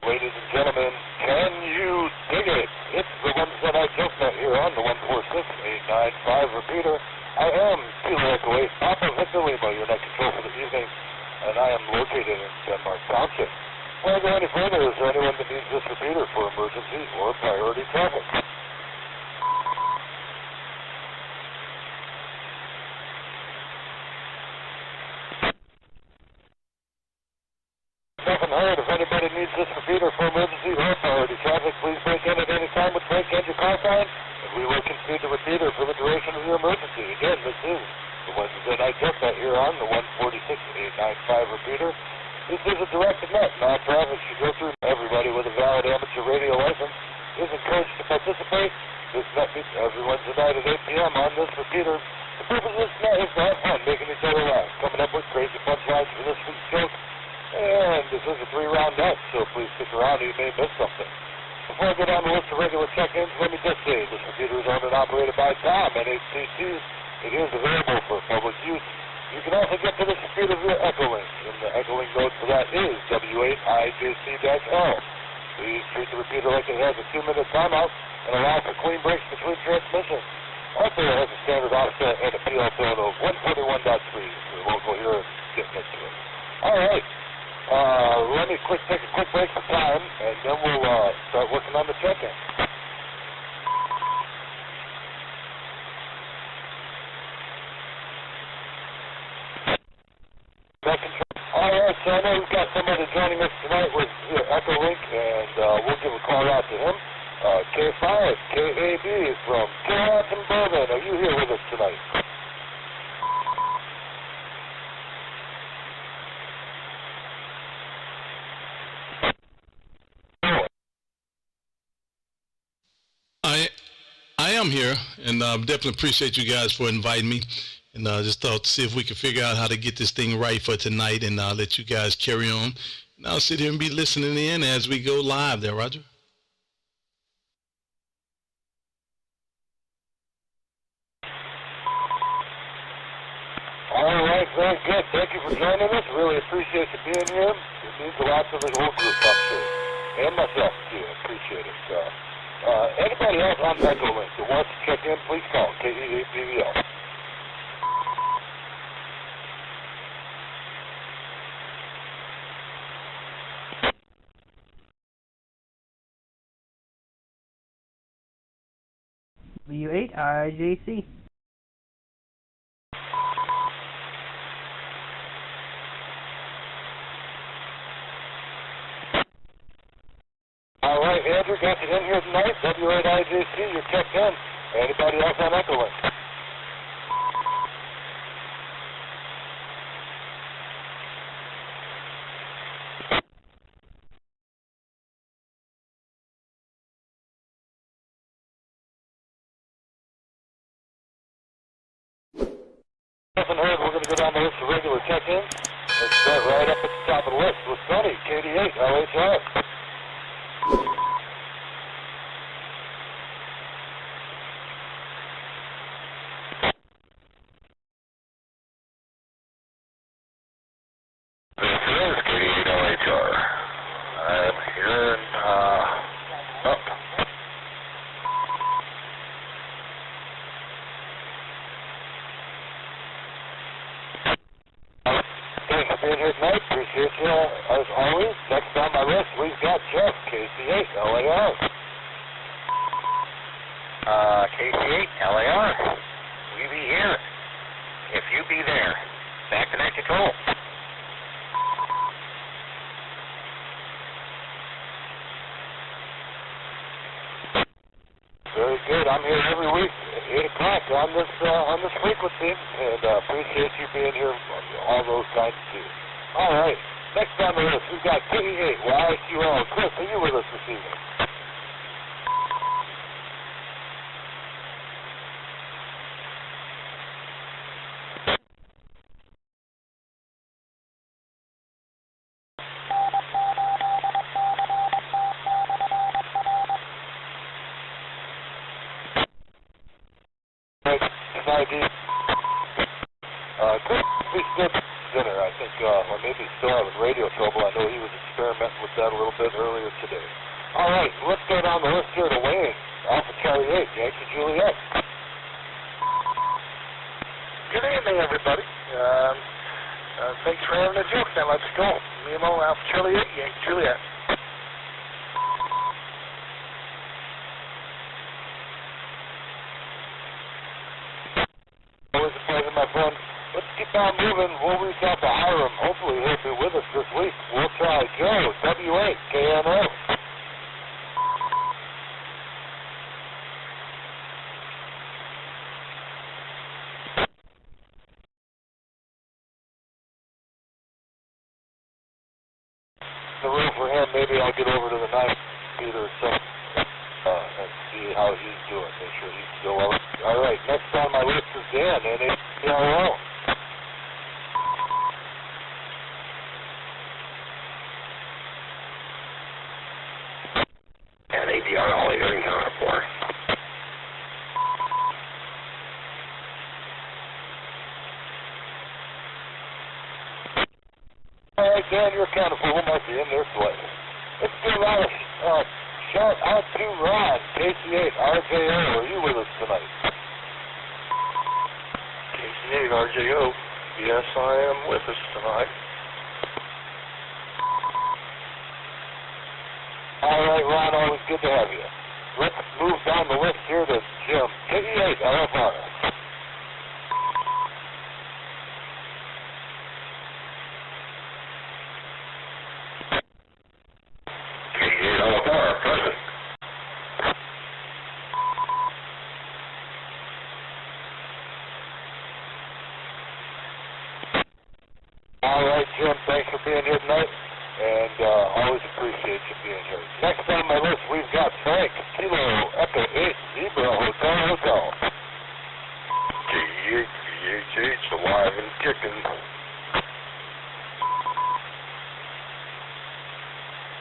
Ladies and gentlemen, can you dig it? It's the ones that I just met here on the 146-895 repeater. I am Kilo Echo 8, Papa Victor Lima, your net control for the evening, and I am located in Denmark Township. Before I go any further, is there anyone that needs this repeater for emergency or priority traffic? Nothing heard. If anybody needs this repeater for emergency or priority traffic, please break in at any time with break and your call sign, and we will concede the repeater for the duration of your emergency. Again, this is the ones that I just met here on the 146-895 repeater. This is a directed net. Non-traffic should go through. Everybody with a valid amateur radio license is encouraged to participate. This net meets everyone tonight at 8 p.m. on this repeater. The purpose of this net is to have fun, making each other laugh, coming up with crazy punchlines for this week's joke. And this is a 3-round net, so please stick around or you may miss something. Before I go down the list of regular check-ins, let me just say this computer is owned and operated by Tom, NHCC. It is available for public use. You can also get to this computer via echolink, and the echolink code for that is W8IJC-L. Please treat the repeater like it has a 2-minute timeout and allow for clean breaks between transmissions. Also, it has a standard offset and a PL tone of 141.3 for the local here getting into it. All right. Let me take a quick break for time, and then we'll start working on the check-in. All right, so I know we've got somebody joining us tonight with echolink, and we'll give a call out to him. K5, KAB from Kilowatts And Bourbon. Are you here with us tonight? I am here, and definitely appreciate you guys for inviting me. And just thought to see if we could figure out how to get this thing right for tonight, and let you guys carry on. And I'll sit here and be listening in as we go live there, Roger. All right, very good. Thank you for joining us. Really appreciate you being here. It means a lot to the whole group, I'm sure. And myself, too. I appreciate it. Anybody else on echolink that wants to check in, please call KE8BVL. W8IJC. All right, Andrew, got you in here tonight. W8IJC, you're checked in. Anybody else on echolink? Nothing heard. We're going to go down the list of regular check-ins. Let's start right up at the top of the list with Sonny, KD8, LHR. This is KD8, LHR. I'm hearing, up. Thanks for being here tonight. Appreciate you as always. Next on my list, we've got Jeff, KC8, LAR. KC8, LAR. We be here. If you be there. Back to net control. Very good. I'm here every week at 8 o'clock on this frequency, and appreciate you being here on all those times too. All right. Next on the list, we've got KE8, YQL. Chris, are you with us this evening? ID. Chris, please dinner. I think, or maybe he's still having radio trouble. I know he was experimenting with that a little bit earlier today. All right, let's go down the list here to Wayne. Alpha Charlie 8, Yankee Juliet. Good evening, everybody. Thanks for having a joke. Now let's go. Memo, Alpha Charlie 8, Yankee Juliet. Always a pleasure, my friend. Let's keep on moving. We'll reach out to Hiram. Hopefully he'll be with us this week. We'll try Joe, W8, KNO. The room for him, maybe I'll get over to the 9th Peter or something and see how he's doing. Make sure he's still well. All right, next on my list is Dan, NHPRO. And ADR all hearing counter 4. All right, Dan, you're accounted for. Who might be in there slightly? Let's give out a shout out to Ron, KC8, RJO. Are you with us tonight? KC8, RJO. Yes, I am with us tonight. All right, Ron, always good to have you. Let's move down the list here to Jim, KE8, LFR. KE8 LFR, present. All right, Jim, thanks for being here tonight, and always appreciate you being here. Next on my list, we've got Frank, Kilo, Echo 8, Zebra, Hotel. KE8, VHH, alive and kicking.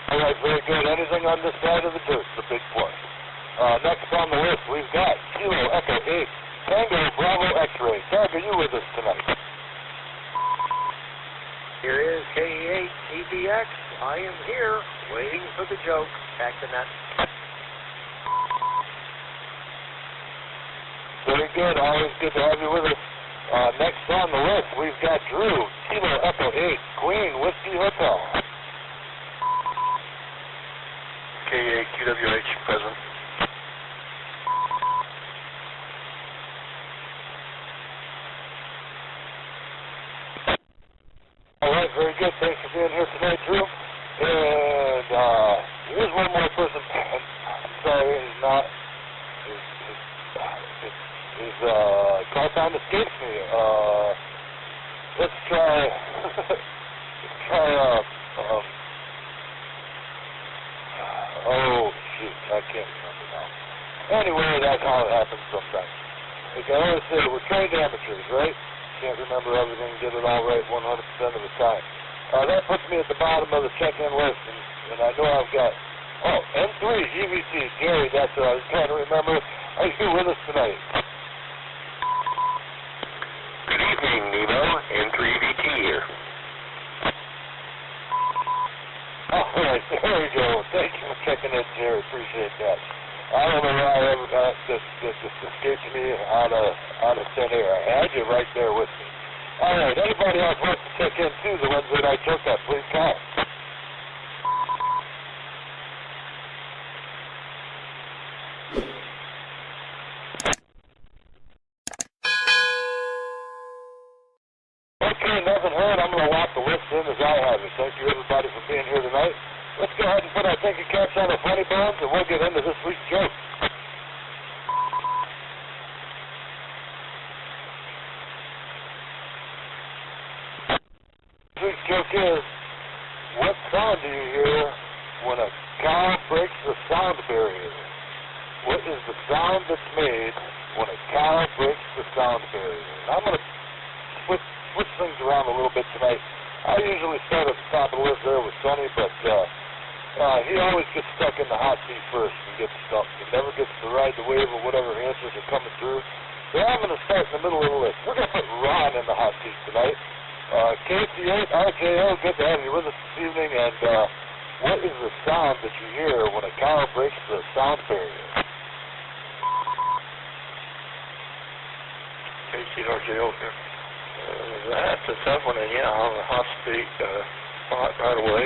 All right, very good. Anything on this side of the dirt is a big plus. Next on the list, we've got Kilo, Echo 8, Tango, Bravo, X-Ray. Doug, are you with us tonight? Here is KE8 TBX. I am here, waiting for the joke. Back to that. Very good. Always good to have you with us. Next on the list, we've got Drew, Kilo, Echo 8, Queen, Whiskey Hotel. KE8 QWH, present. All right, very good. Thanks for being here tonight, Drew. And here's one more person. I'm sorry, he's not. His call time escapes me. Let's try. Oh shoot, I can't remember now. Anyway, that's how it happens sometimes. Like I always say, we're trained amateurs, right? Can't remember everything, get it all right 100% of the time. That puts me at the bottom of the check-in list, and I know I've got, N3, EVT, Gary, that's what I was trying to remember. Are you with us tonight? Good evening, Nemo. N3VT here. All right, there we go. Thank you for checking in, Jerry. Appreciate that. I don't know why this escaped me out of thin air. I had you right there with me. All right, anybody else wants to check in too, the ones that I took up, please call. Okay, nothing heard. I'm going to lock the list in as I have it. Thank you, everybody, for being here tonight. Let's go ahead and put our thinking caps on the funny bones, and we'll get into this week's joke. This week's joke is, what sound do you hear when a cow breaks the sound barrier? What is the sound that's made when a cow breaks the sound barrier? And I'm going to switch things around a little bit tonight. I usually start at the top of the list there with Sonny, but he always gets stuck in the hot seat first and gets stumped. He never gets to ride the wave of whatever answers are coming through. So I'm going to start in the middle of the list. We're going to put Ron in the hot seat tonight. KC8RJO, good to have you with us this evening. And what is the sound that you hear when a cow breaks the sound barrier? KC8RJO here. That's a tough one, and yeah, on the hot speed spot right away.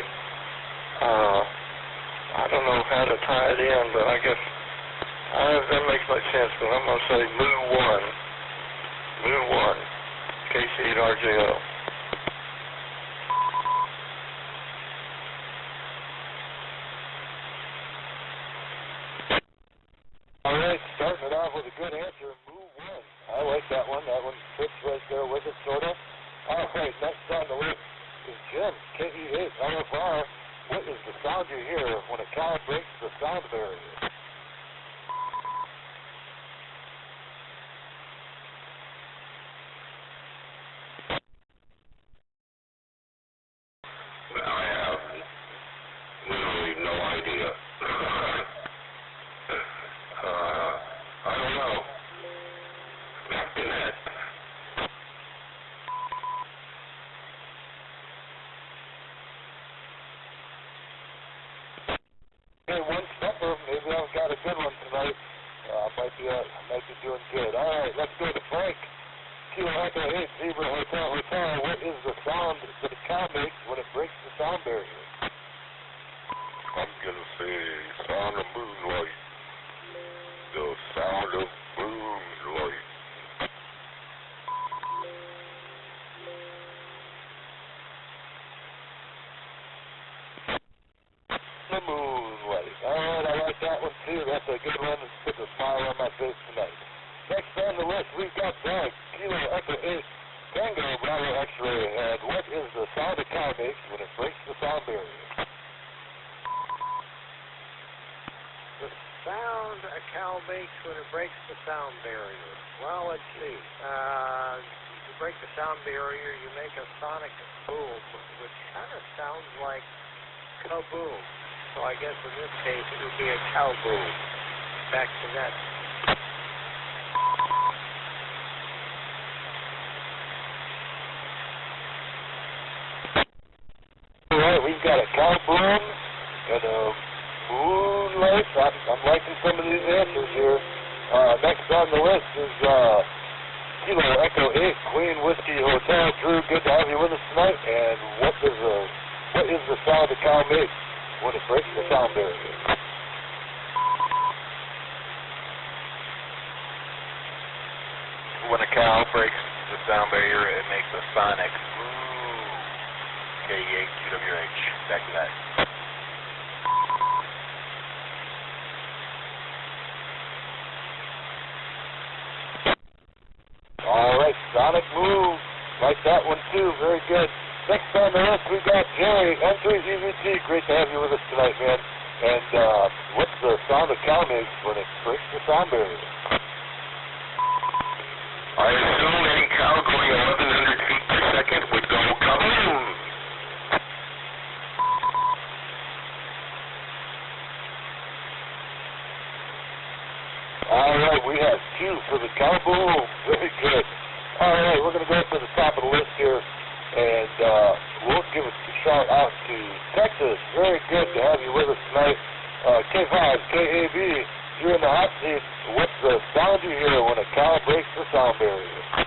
I don't know how to tie it in, but I guess that makes much sense. But I'm going to say Moo 1, KC8RJO. All right, starting it off with a good answer, Moo 1. I like that one. That one fits right there with it, sort of. All right, next on the list is Jim, KE8LFR. What is the sound you hear when a cow breaks the sound barrier? Well, I have literally no idea. I don't know. Nothing that. Okay, one stepper. Maybe I've got a good one tonight. Might be doing good. All right, let's go to Frank. Kilo Echo 8 Zebra Hotel. What is the sound that a cow makes when it breaks the sound barrier? I'm gonna say sound of moonlight. The sound of moonlight. The moonlight. All right, I like that one too. That's a good one. It's put a smile on my face tonight. Next on the list, we've got Doug. Kilo Echo 8 Tango Bravo X-ray. And what is the sound a cow makes when it breaks the sound barrier? The sound a cow makes when it breaks the sound barrier. Well, let's see. You break the sound barrier, you make a sonic boom, which kind of sounds like kaboom. So I guess in this case it would be a cow boom. Back to that. All right, we've got a cow boom and a moonlight. I'm liking some of these answers here. Next on the list is Kilo Echo 8 Queen Whiskey Hotel. Drew, good to have you with us tonight. And what is the sound a cow makes when it breaks the sound barrier? When a cow breaks the sound barrier, it makes a sonic K8QWH. Back to that. All right, sonic move. Like that one too. Very good. Next on the list, we've got Jerry, M3EVT. Great to have you with us tonight, man. And what's the sound a cow makes when it breaks the sound barrier? I assume any cow going 1,100 feet per second would go kaboom. All right, we have 2 for the cow boom. Very good. All right, we're going to go up to the top of the list here, and we'll give a shout out to Texas. Very good to have you with us tonight. K5, KAB, you're in the hot seat. What's the sound you hear when a cow breaks the sound barrier?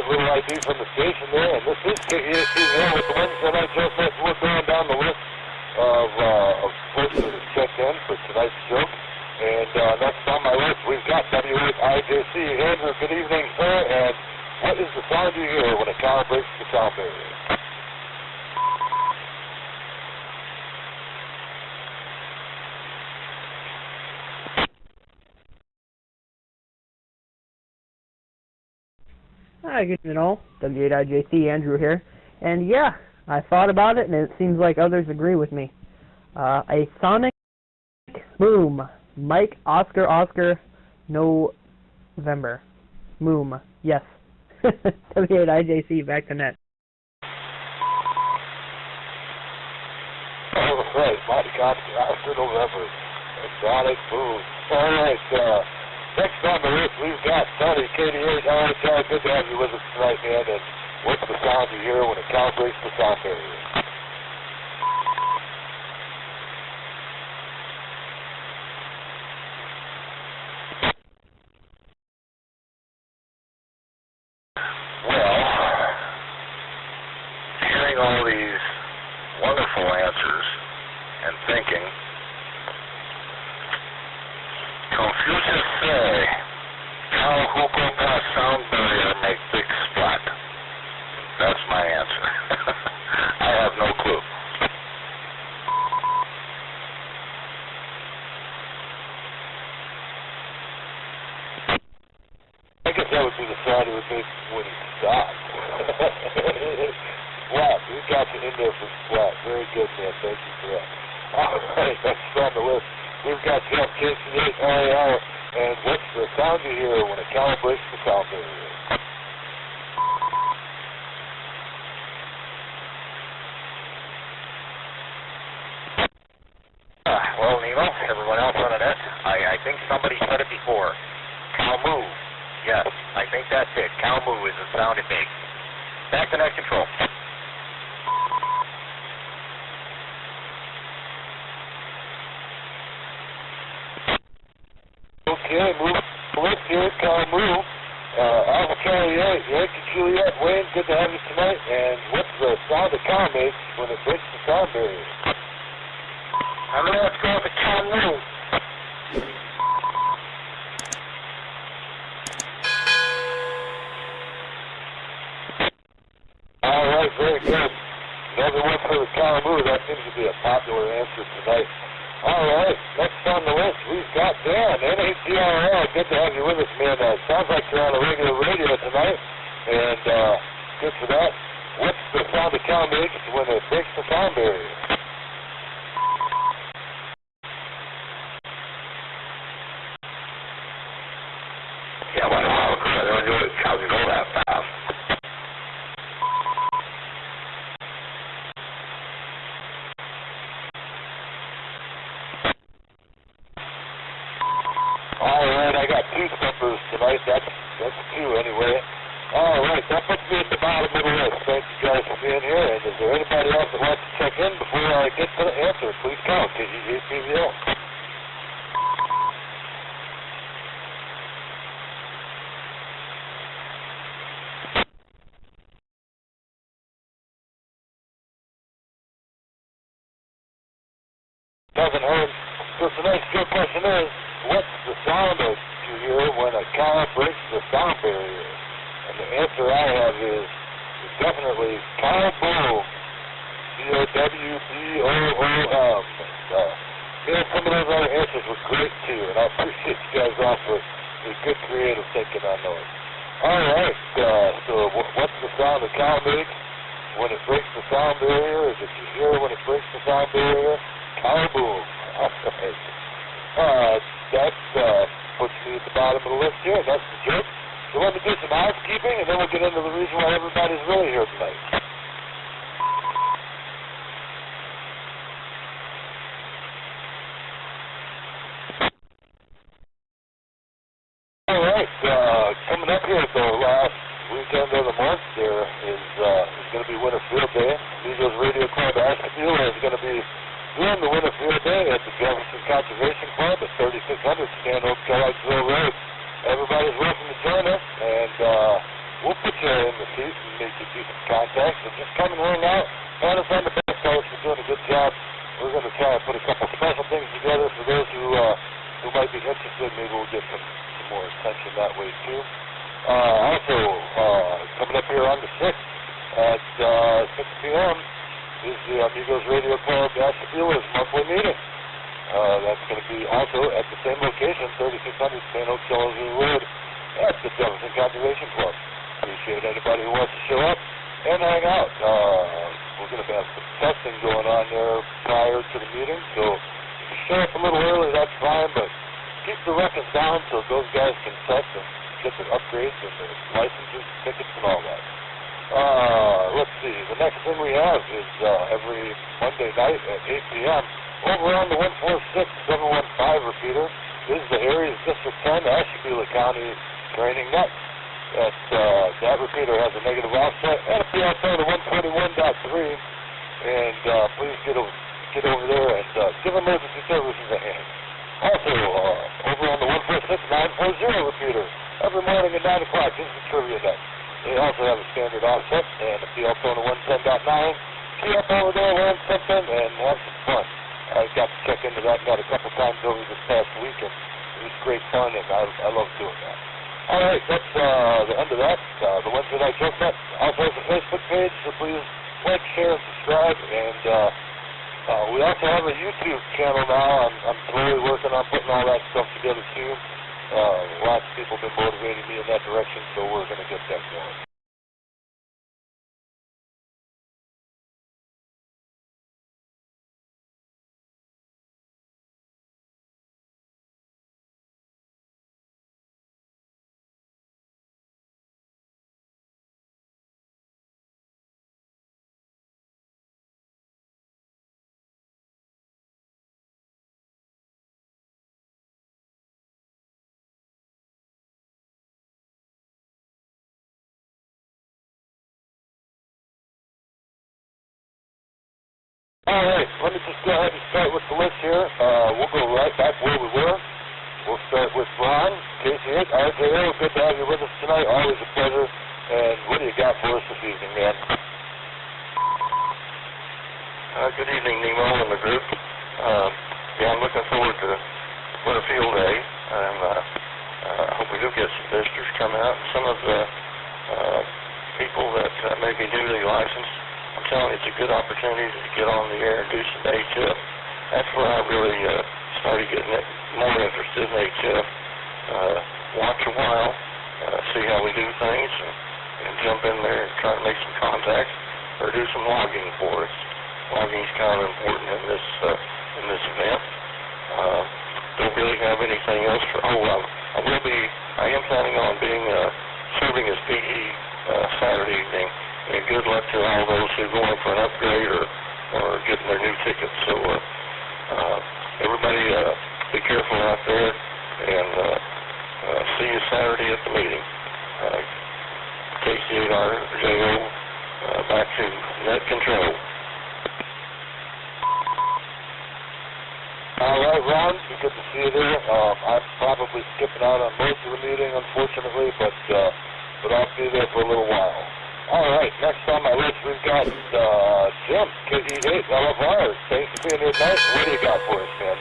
Little ID from the station there, and this is KEAC there with the Wednesday night Joe Smith. We're going down the list of folks that have checked in for tonight's joke. And next on my list, we've got W8IJC. Andrew, good evening, sir. And what is the sound you hear when a cow breaks the sound barrier? Hi, good to know. W8IJC, Andrew here. And yeah, I thought about it, and it seems like others agree with me. A sonic boom. Mike, Oscar, November. Moom. Yes. W8IJC, back to net. All right, Mike, Oscar, November. A sonic boom. All right, next on the list, we've got Tony, KD8. All right, John, good to have you with us tonight, man. And what's the sound you hear when it calibrates the sound barrier? Well, hearing all these wonderful answers and thinking, Confucius say, "How hookah pass sound barrier make big splat?" That's my answer. I have no clue. I guess that would be the sound it would make when he stopped. Splat. We got you in there for splat. Very good, man. Thank you for that. All right, next on the list, we've got Jeff, KC8 LAR, and what's the sound you hear when it calibrates the sound barrier? Well, Nemo, everyone else on the net, I think somebody said it before. Cow moo. Yes, I think that's it. Cow moo is the sound it makes. Back to net control. Okay, move left here, cow moo. Alpha Charlie 8, Yankee Juliet, Wayne, good to have you tonight. And what's the sound a cow makes when it breaks the sound barrier? I'm going to have to go with the cow moo. All right, very good. Another one for the cow moo. That seems to be a popular answer tonight. All right, next on the list, we've got Dan, NATRL. Good to have you with us, man. Sounds like you're on a regular radio tonight, and good for that. What's the sound a cow makes when it breaks the sound barrier? Yeah, well, I don't know if cows go that fast. All right, I got two steppers tonight. That's two anyway. All right, that puts me at the bottom of the list. Thank you guys for being here. And is there anybody else that wants to check in before I get to the answer? Please call KGJPVL. Doesn't hurt. So tonight's good question is, what's the sound that you hear when a cow breaks the sound barrier? And the answer I have is definitely cow boom. C-O-W-B-O-O-M. And some of those other answers were great too, and I appreciate you guys all for the good creative thinking on those. All right, so what's the sound a cow makes when it breaks the sound barrier? Is it you hear when it breaks the sound barrier? Cow boom. All right. That puts me at the bottom of the list here. That's the joke. So let me do some housekeeping, and then we'll get into the reason why everybody's really here tonight. All right. Coming up here at the last weekend of the month, there is going to be Winter Field Day. Amigos Radio Club Asheville is going to be doing the Winter Field Day at the Jefferson Conservation Club at 3600 Stanhope, Kellogg'sville Road. Everybody's welcome to join us, and we'll put you in the seat and make you do some contacts. So just come and hang out. Pat us on the back, fellas, for doing a good job. We're going to try and put a couple special things together for those who might be interested. Maybe we'll get some more attention that way, too. Also, coming up here on the 6th at 6 p.m., is the Amigos Radio Club Asheville's monthly meeting. That's going to be also at the same location, 3600 Stanhope, Kellogg'sville Road, at the Jefferson Conservation Club. appreciate anybody who wants to show up and hang out. We're going to have some testing going on there prior to the meeting, so if you show up a little early, that's fine, but keep the ruckus down so those guys can test and get their upgrades and their licenses, tickets, and all that. Let's see, the next thing we have is every Monday night at 8 p.m. over on the 146-715 repeater is the Aries District 10 Ashtabula County Training Net. That repeater has a negative offset and a PSO to 121.3, and please get over there and give emergency services a hand. Also, over on the 146-940 repeater, every morning at 9 o'clock, this is the trivia night. They also have a standard offset and a PSO to 110.9. Get up over there, learn something, and have some fun. I got to check into that net a couple times over this past weekend. It was great fun, and I love doing that. All right, that's the end of that. The Wednesday Night Joke Net also has a Facebook page, so please like, share, and subscribe. And we also have a YouTube channel now. I'm slowly working on putting all that stuff together, too. Lots of people have been motivating me in that direction, so we're going to get that going. All right, let me just go ahead and start with the list here. We'll go right back where we were. We'll start with Ron, KC8, RJO. Good to have you with us tonight. Always a pleasure. And what do you got for us this evening, man? Good evening, Nemo and the group. Yeah, I'm looking forward to what a field day, and I hope we do get some visitors come out. Some of the people that may be newly licensed, I'm telling you, it's a good opportunity to get on the air and do some HF. That's where I really started getting more interested in HF. Watch a while, see how we do things, and jump in there and try to make some contacts or do some logging for us. Logging is kind of important in this event. Don't really have anything else for. I am planning on being serving as PE Saturday evening. And good luck to all those who are going for an upgrade or getting their new tickets. So everybody be careful out there, and see you Saturday at the meeting. KC8RJO, back to net control. All right, Ron, good to see you there. I'm probably skipping out on most of the meeting, unfortunately, but I'll be there for a little while. All right, next on my list we've got Jim, KD8, LFR. Thanks for being here tonight. What do you got for us, man?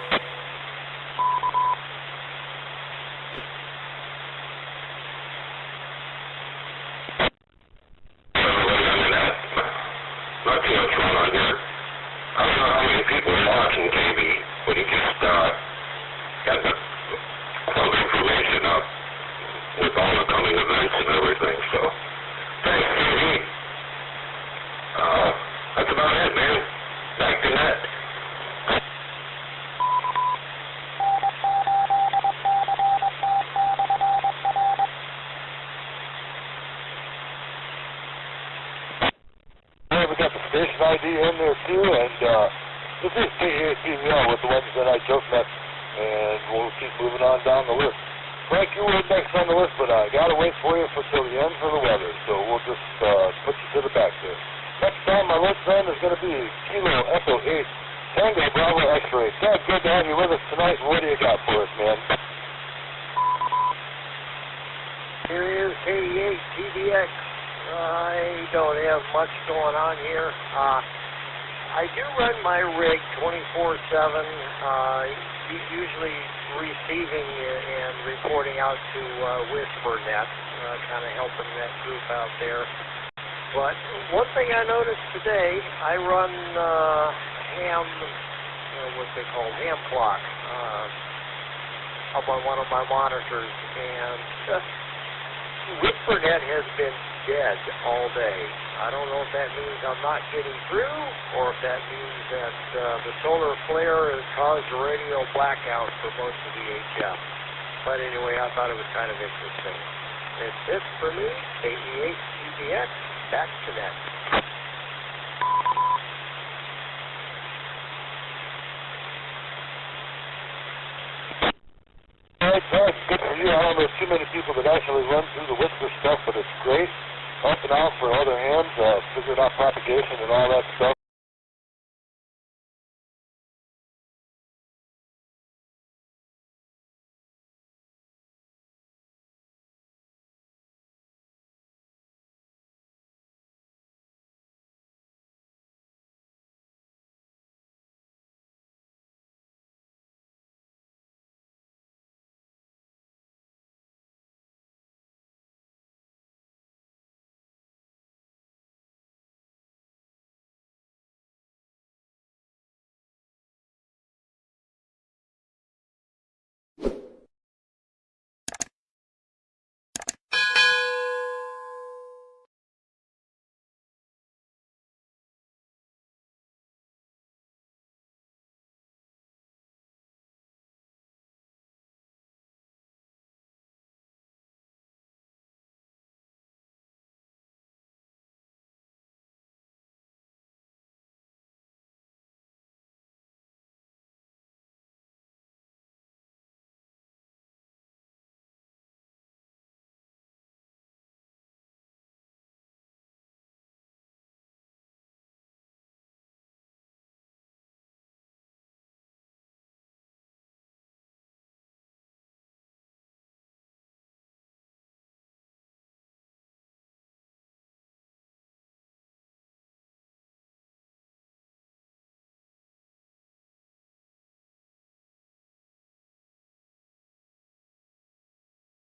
Not too much going on here. I don't know how many people are watching TV, but he just got some information up with all the coming events and everything, so thanks, Katie. That's about it, man. Back to that. We got the station ID in there too, and this is PVL with the Wednesday Night Joke Net, and we'll keep moving on down the list. Frank, you were next on the list, but I gotta wait for you till the end for the weather, so we'll just put you to the back there. Next on my list then is going to be Kilo Echo 8 Tango Bravo X-Ray. Ted, good to have you with us tonight. What do you got for us, man? Here is KD8 TBX. I don't have much going on here. I do run my rig 24/7, usually receiving and reporting out to WhisperNet, kind of helping that group out there. But one thing I noticed today, I run what they call ham clock, up on one of my monitors, and WhisperNet has been dead all day. I don't know if that means I'm not getting through, or if that means that the solar flare has caused a radio blackout for most of the HF. But anyway, I thought it was kind of interesting. It's it for me, KE8 CBX, back to net. Alright, good for you. I don't know too many people that actually run through the whisper stuff, but it's great. Helping out for other hands, figuring out propagation and all that stuff.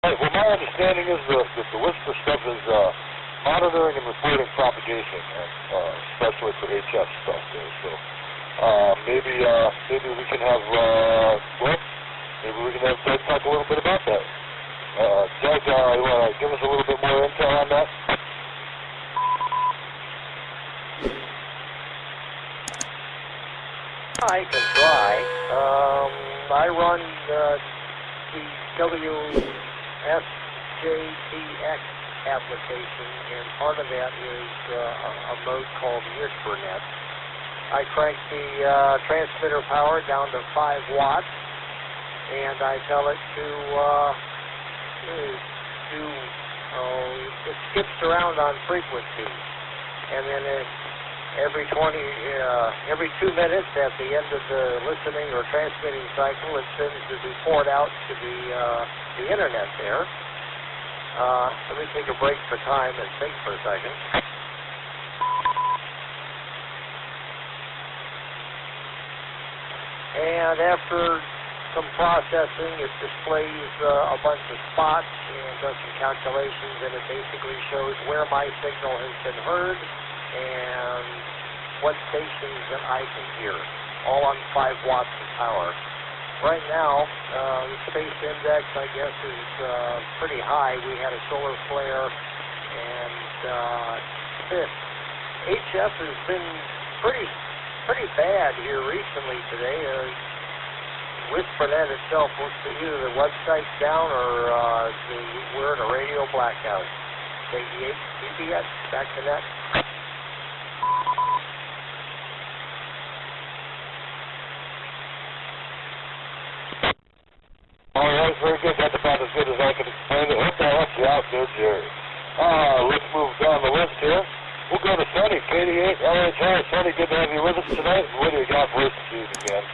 Right, well, my understanding is that the whisper stuff is monitoring and reporting propagation, and, especially for HF stuff there. So maybe we can have Doug talk a little bit about that. Doug, you want to give us a little bit more intel on that? I can try. I run the WSJTX application, and part of that is a mode called WhisperNet. I crank the transmitter power down to 5 watts, and I tell it to it skips around on frequency, and then every 2 minutes at the end of the listening or transmitting cycle, it sends the report out to the internet there. Let me take a break for time and think for a second. And after some processing, it displays a bunch of spots and does some calculations, and it basically shows where my signal has been heard and what stations that I can hear, all on 5 watts of power. Right now, the space index, I guess, is pretty high. We had a solar flare, and HF has been pretty bad here recently today. WhisperNet itself looks to either the website's down or we're in a radio blackout. KE8 CBX, back to net. All right, very good. That's about as good as I can explain it. Hope that helps you out there, Jerry. Let's move down the list here. We'll go to Sonny, KD8 LHR. Sonny, good to have you with us tonight. What do you got for us this evening, man?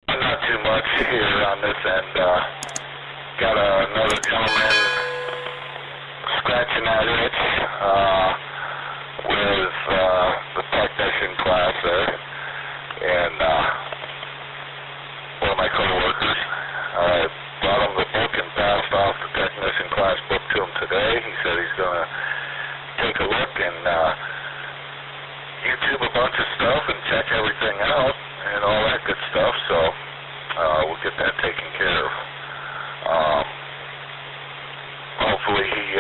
Not too much here on this end. Got another gentleman scratching that itch with the technician class there, and one of my coworkers. I brought him the book and passed off the technician class book to him today. He said he's going to take a look and YouTube a bunch of stuff and check everything that taken care of. Hopefully he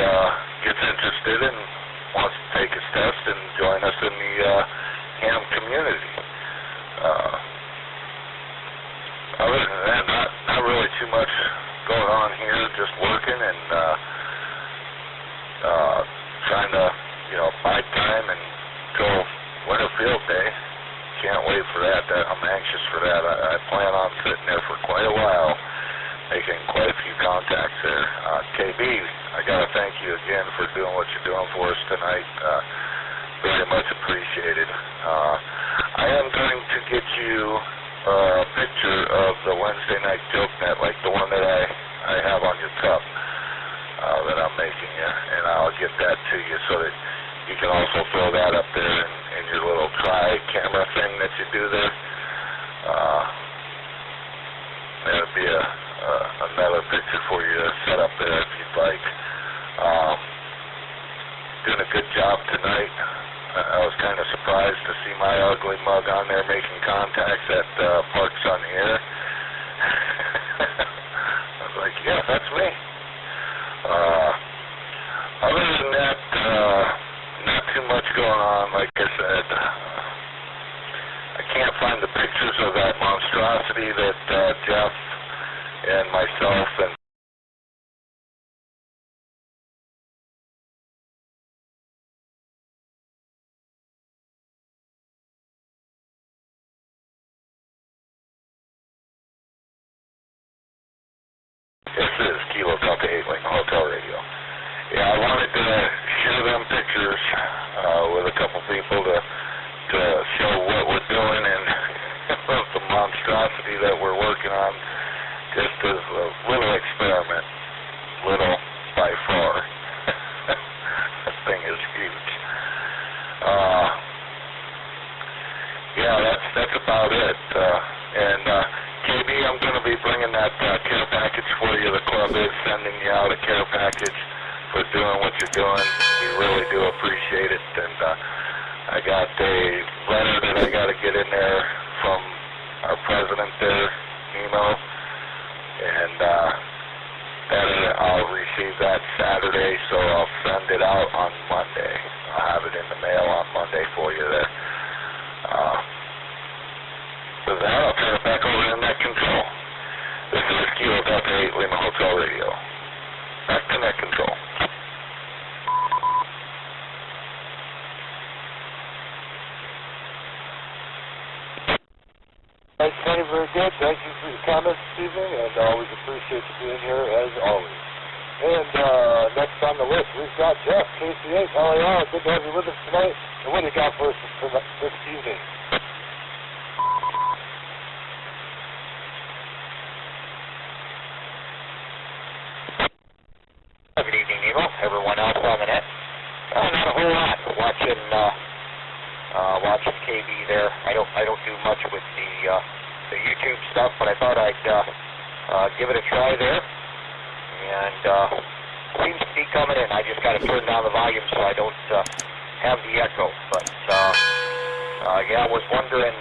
gets interested and wants to take his test and join us in the ham community. Other than that, not really too much going on here, just working and trying to, bide time and go winter field day. Can't wait for that. I'm anxious for that. I plan on sitting there for quite a while, making quite a few contacts there. KB, I got to thank you again for doing what you're doing for us tonight. Very much appreciated. I am going to get you a picture of the Wednesday night joke net, like the one that I have on your cup that I'm making you, and I'll get that to you so that you can also throw that up there in your little tri-camera thing that you do there. That would be another picture for you to set up there if you'd like. Doing a good job tonight. I was kind of surprised to see my ugly mug on there making contacts at Parks on the Air. I was like, yeah, that's me. Other than that, not too much going on. Like I said, I can't find the pictures of that monstrosity that Jeff and myself and this is Kilo Delta 8 Link Hotel Radio. Yeah, I wanted to share them pictures with a couple people to show what we're doing and the monstrosity that we're working on, just as a little experiment. Little by far. That thing is huge. Yeah, that's about it. And KB, I'm going to be bringing that care package for you. The club is sending you out a care package for doing what you're doing. We really do appreciate it. And I got a letter that I got to get in there from our president there, Nemo, and that I'll receive that Saturday, so I'll send it out on Monday. I'll have it in the mail on Monday for you there. With that, I'll turn it back over to Net Control. This is Kilo Delta 8 Lima Hotel Radio. Back to Net Control. Thanks, Kenny. Very good. Thank you for your comments this evening, and always appreciate you being here, as always. And next on the list, we've got Jeff, KC8, LAR. Good to have you with us tonight. And what do you got for us this evening? Good evening, Nemo. Everyone else on the net. Not a whole lot. Watching KB there. I don't do much with the YouTube stuff, but I thought I'd give it a try there. And seems to be coming in. I just got to turn down the volume so I don't have the echo. But yeah, I was wondering.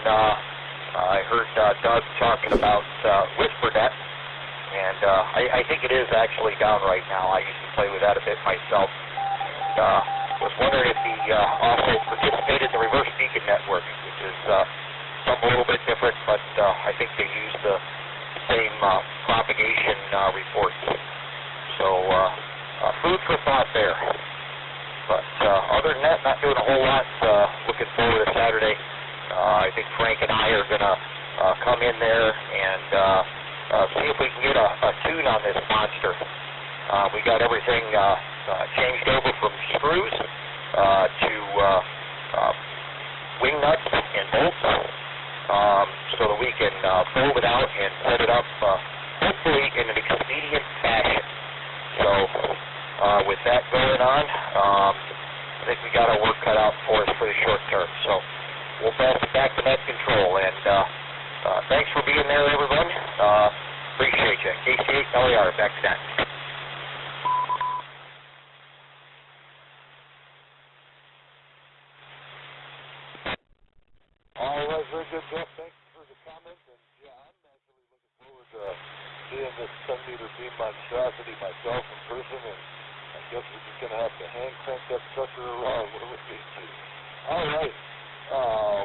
I heard Doug talking about WhisperNet. And I think it is actually down right now. I used to play with that a bit myself. Was wondering if he also participated in the reverse beacon network, which is something a little bit different, but I think they use the same propagation reports. So food for thought there. But other than that, not doing a whole lot. Looking forward to Saturday. I think Frank and I are going to come in there and see if we can get a tune on this monster. We got everything changed over from screws to wing nuts and bolts, so that we can probe it out and set it up, hopefully in an expedient fashion. So with that going on, I think we got our work cut out for us for the short term. So we'll pass it back to Net Control. And thanks for being there, everyone. Appreciate you. KC8 LAR, back to that. All right, very good, Jeff. Thanks for the comments. And yeah, I'm actually looking forward to extreme monstrosity myself in person, and I guess we're just going to have to hand crank that sucker around when we need to. All right.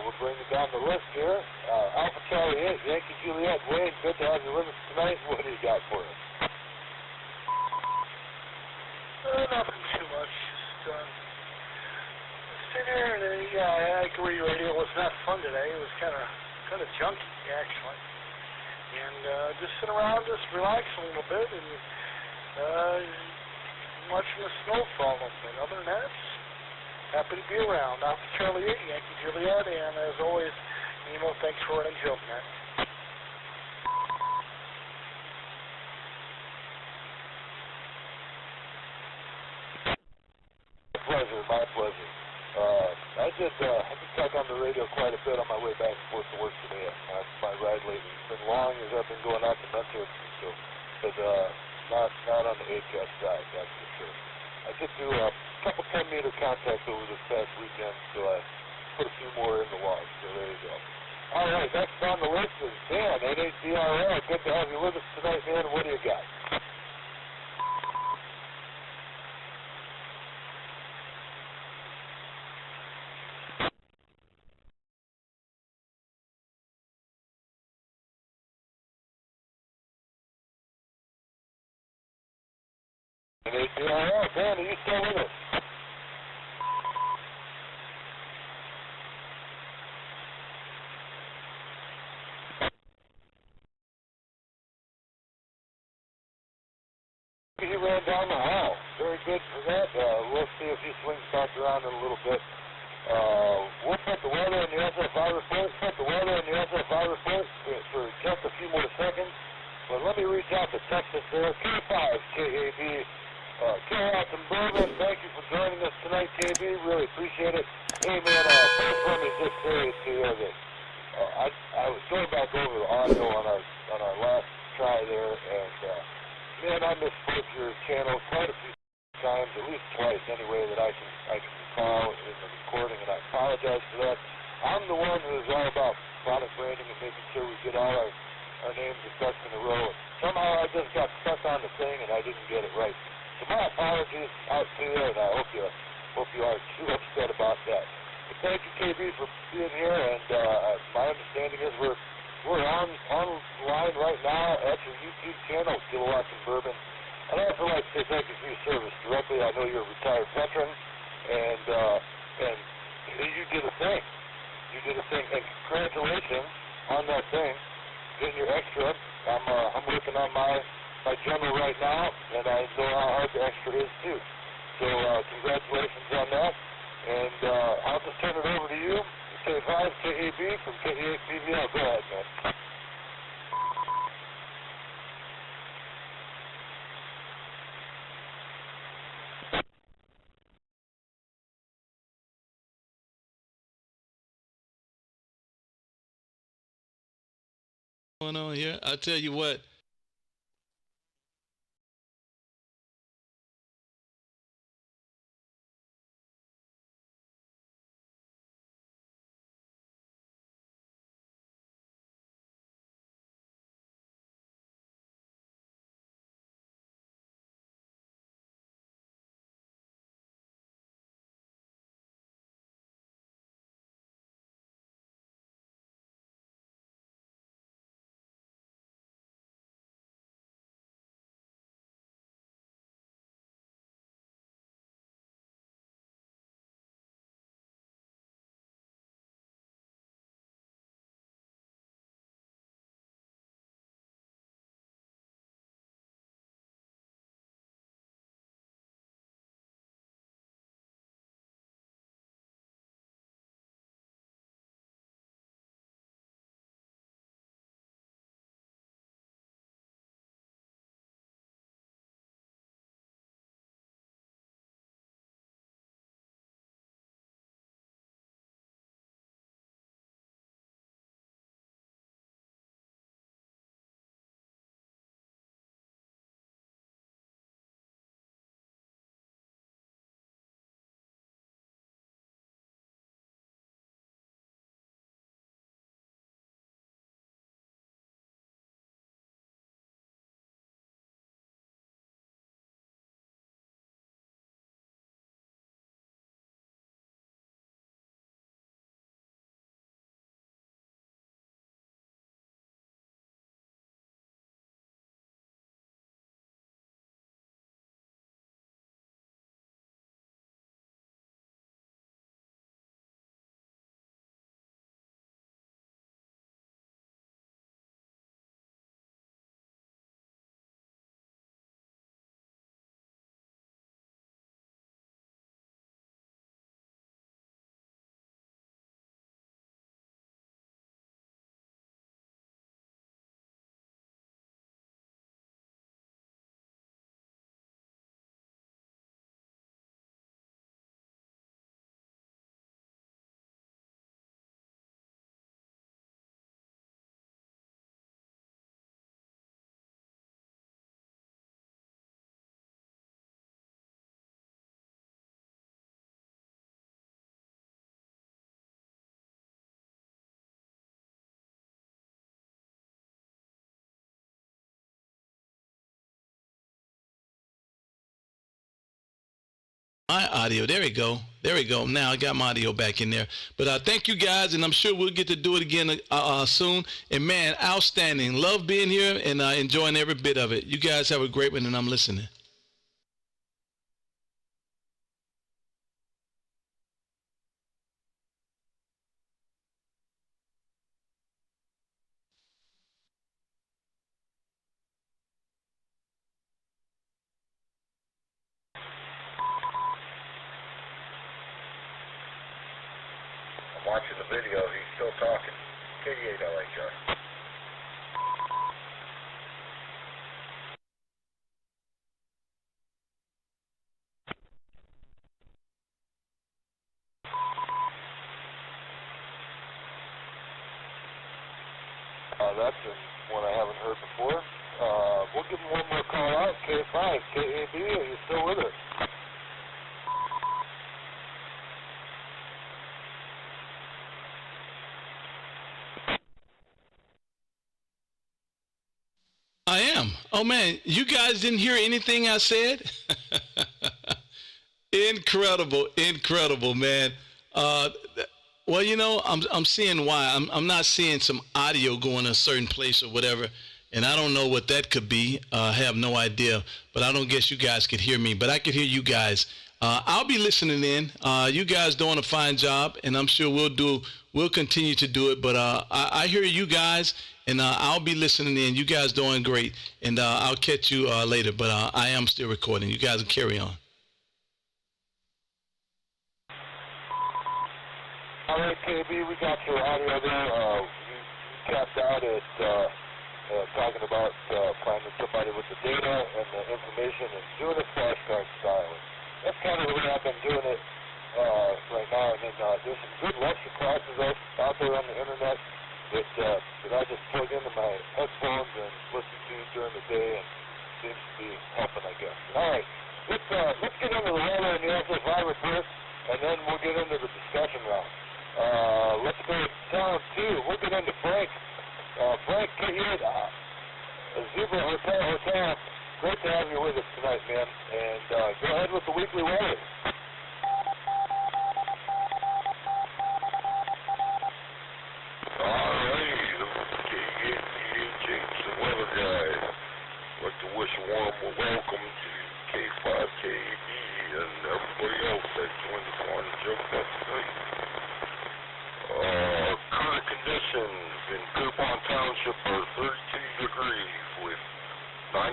We'll bring you down the list here. Alpha Charlie 8, Yankee Juliet. Wade, good to have you with us tonight. What do you got for us? Nothing too much. Just sitting here, and I agree. Radio was not fun today. It was kind of junky, actually. And just sitting around, just relaxing a little bit, and watching the snow fall a little bit. Other than that, happy to be around. Alpha Charlie 8, Yankee Juliet, and as always, Nemo, thanks for running Joke Net. My pleasure. I did talk on the radio quite a bit on my way back and forth to work today. My ride lately has been long as I've been going out to Mentor, so, but not on the HF side, that's for sure. I did do a couple 10-meter contacts over this past weekend, so I put a few more in the log, so there you go. All right, next on the list is Dan, NHDRL. Good to have you with us tonight, Dan. What do you got? NHDRL, Dan, are you still with us? He ran down the hall. Very good for that. We'll see if he swings back around in a little bit. We'll put the weather in the SFI report. Put the weather in the SFI report for just a few more seconds. But let me reach out to Texas there. K5 KAB. Kilowatts And Bourbon, thank you for joining us tonight, KB. Really appreciate it. Hey, man, first let me just say to you that I was going back over the audio on our last try there, and man, I missed both your channels quite a few times, at least twice anyway, that I can recall in the recording, and I apologize for that. I'm the one who is all about product branding and making sure we get all our names and ducks in a row. Somehow I just got stuck on the thing, and I didn't get it right. So my apologies out to you, and I hope you aren't too upset about that. But thank you, KB, for being here, and my understanding is we're on line right now at your YouTube channel, Kilowatts And Bourbon. I'd also like to say thank you for your service directly. I know you're a retired veteran, and you did a thing. You did a thing, and congratulations on that thing, getting your extra. I'm working on my general right now, and I know how hard the extra is too. So congratulations on that, and I'll just turn it over to you. K5 KAB from K8 BVL. Go ahead, man. Going on here? I tell you what. my audio. There we go. There we go. Now I got my audio back in there. But thank you guys, and I'm sure we'll get to do it again soon. And man, outstanding. Love being here and enjoying every bit of it. You guys have a great one, and I'm listening. I'm watching the video. He's still talking. K8LHR. That's one I haven't heard before. We'll give him one more call out. K5, KAB, are you still with us? I am. Oh man, you guys didn't hear anything I said? Incredible, incredible, man. Uh, well, you know, I'm seeing why. I'm not seeing some audio going a certain place or whatever, and I don't know what that could be. I have no idea, but I don't guess you guys could hear me, but I could hear you guys. I'll be listening in. You guys doing a fine job, and I'm sure we'll continue to do it. But I hear you guys, and I'll be listening in. You guys doing great, and I'll catch you later. But I am still recording. You guys can carry on. All right, KB, we got your audio there. You capped out at talking about finding somebody with the data and the information and doing it flashcard style. That's kind of the way I've been doing it right now. And then there's some good lecture classes out there on the internet that I just plug into my headphones and listen to during the day, and seems to be helping, I guess. All right, let's get into the weather and the SF5 report, and then we'll get into the discussion round. Let's go to sound 2. We'll get into Frank. Frank, get you Zebra Hotel. Great to have you with us tonight, man. And go ahead with the weekly weather. Alrighty, this is K8PH, the weather guy. I'd like to wish a warm welcome to K5KAB and everybody else that joined us on Joke That Tonight. Current conditions in Pierpont Township are 32 degrees with 96%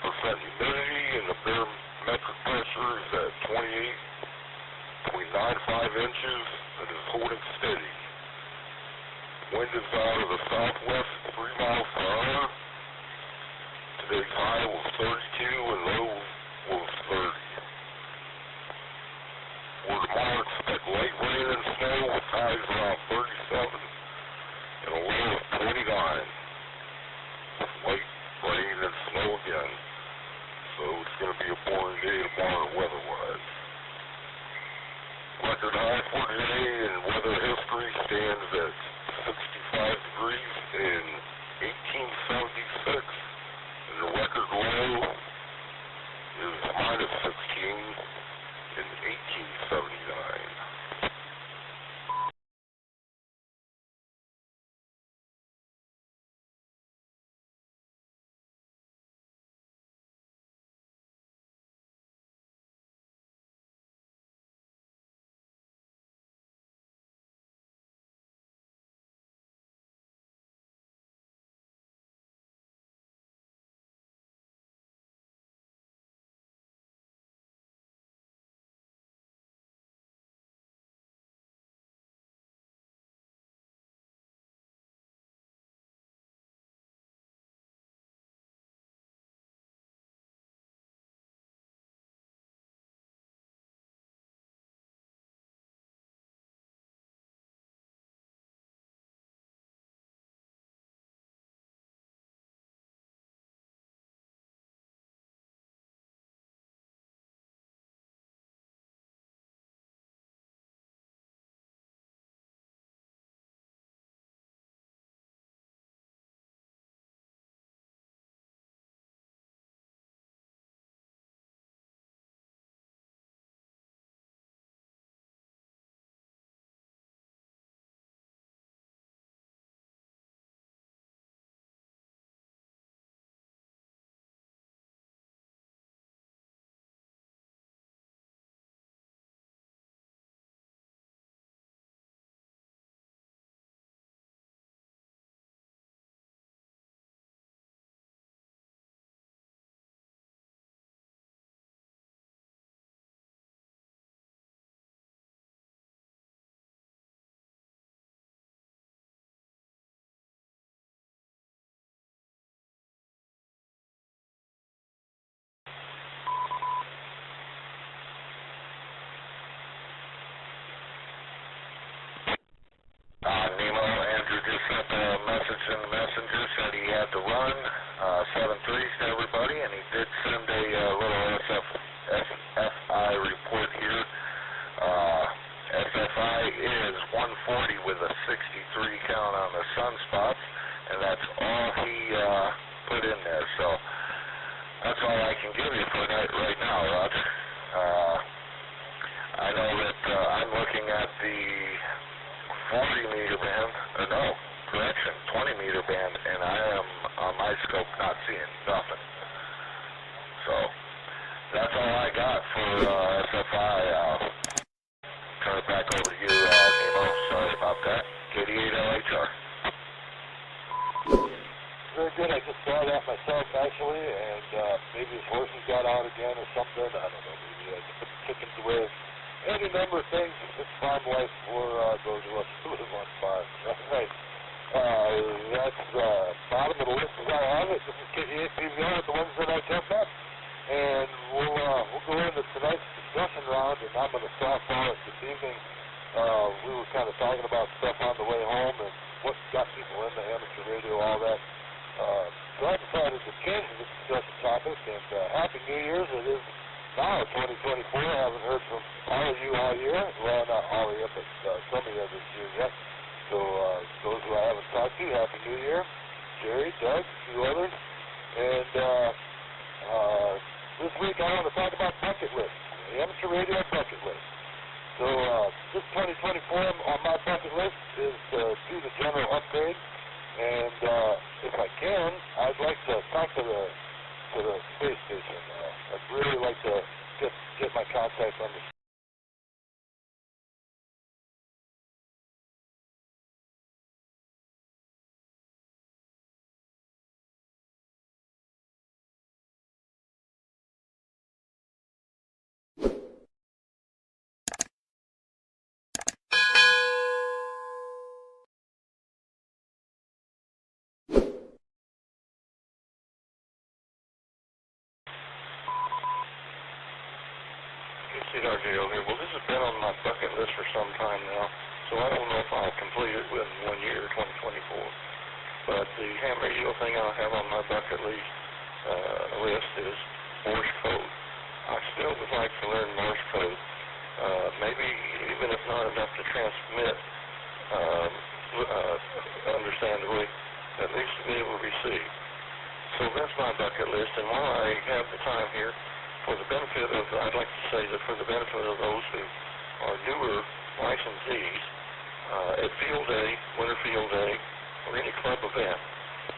humidity, and the barometric pressure is at 28.95 inches and is holding steady. Wind is out of the southwest, 3 miles per hour. Today's high was 32 and low was 30. For tomorrow, expect light rain and snow with highs around 37 and a low of 29. Light rain and snow again. So it's going to be a boring day tomorrow weather-wise. Record high for today in weather history stands at 65 degrees in 1876. And the record low is minus 16 in 1879. a message in the messenger, said he had to run, 7-3s to everybody, and he did send a little SFI report here. SFI is 140 with a 63 count on the sunspots, and that's all he put in there. So that's all I can give you for right now, Rod. I know that I'm looking at the 40-meter band, 20-meter band, and I am on my scope not seeing nothing. So that's all I got for SFI. Turn it back over to you, Nemo. Sorry about that. KD8LHR. Very good. I just saw that myself, actually, and maybe his horses got out again or something. I don't know. Maybe I put the chickens away. Any number of things. It's farm life for those of us who live on farms. All right. That's bottom of the list as I have it. This is KD8PVR with the Wednesday night jump up. And we'll go into tonight's discussion round, and I'm going to softball it this evening. We were kind of talking about stuff on the way home and what got people into amateur radio, all that. So I decided to change the discussion topic, and Happy New Year's. It is now 2024. I haven't heard from all of you all year. Well, not all of you, but some of you this year yet. So those who I haven't talked to, Happy New Year. Jerry, Doug, a few others. And this week I want to talk about bucket list, the amateur radio bucket list. So this 2024 on my bucket list is to do the general upgrade, and if I can, I'd like to talk to the space station. I'd really like to get my contact on the RJO here. Well, this has been on my bucket list for some time now, so I don't know if I'll complete it within 1 year, 2024. But the ham radio thing I have on my bucket list is Morse code. I still would like to learn Morse code. Maybe even if not enough to transmit understandably, at least to be able to receive. So that's my bucket list, and while I have the time here, for the benefit of, I'd like to say that for the benefit of those who are newer licensees, at field day, winter field day, or any club event,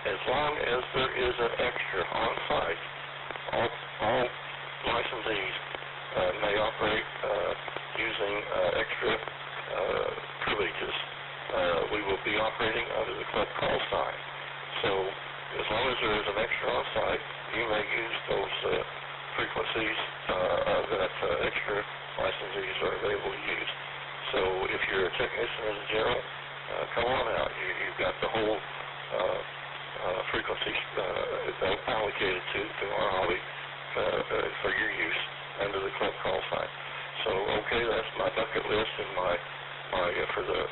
as long as there is an extra on site, all licensees may operate using extra privileges. We will be operating under the club call sign. So as long as there is an extra on site, you may use those frequencies that extra licensees are available to use. So if you're a technician as a general, come on out. You've got the whole frequencies allocated to our hobby for your use under the club call sign. So okay, that's my bucket list and my for the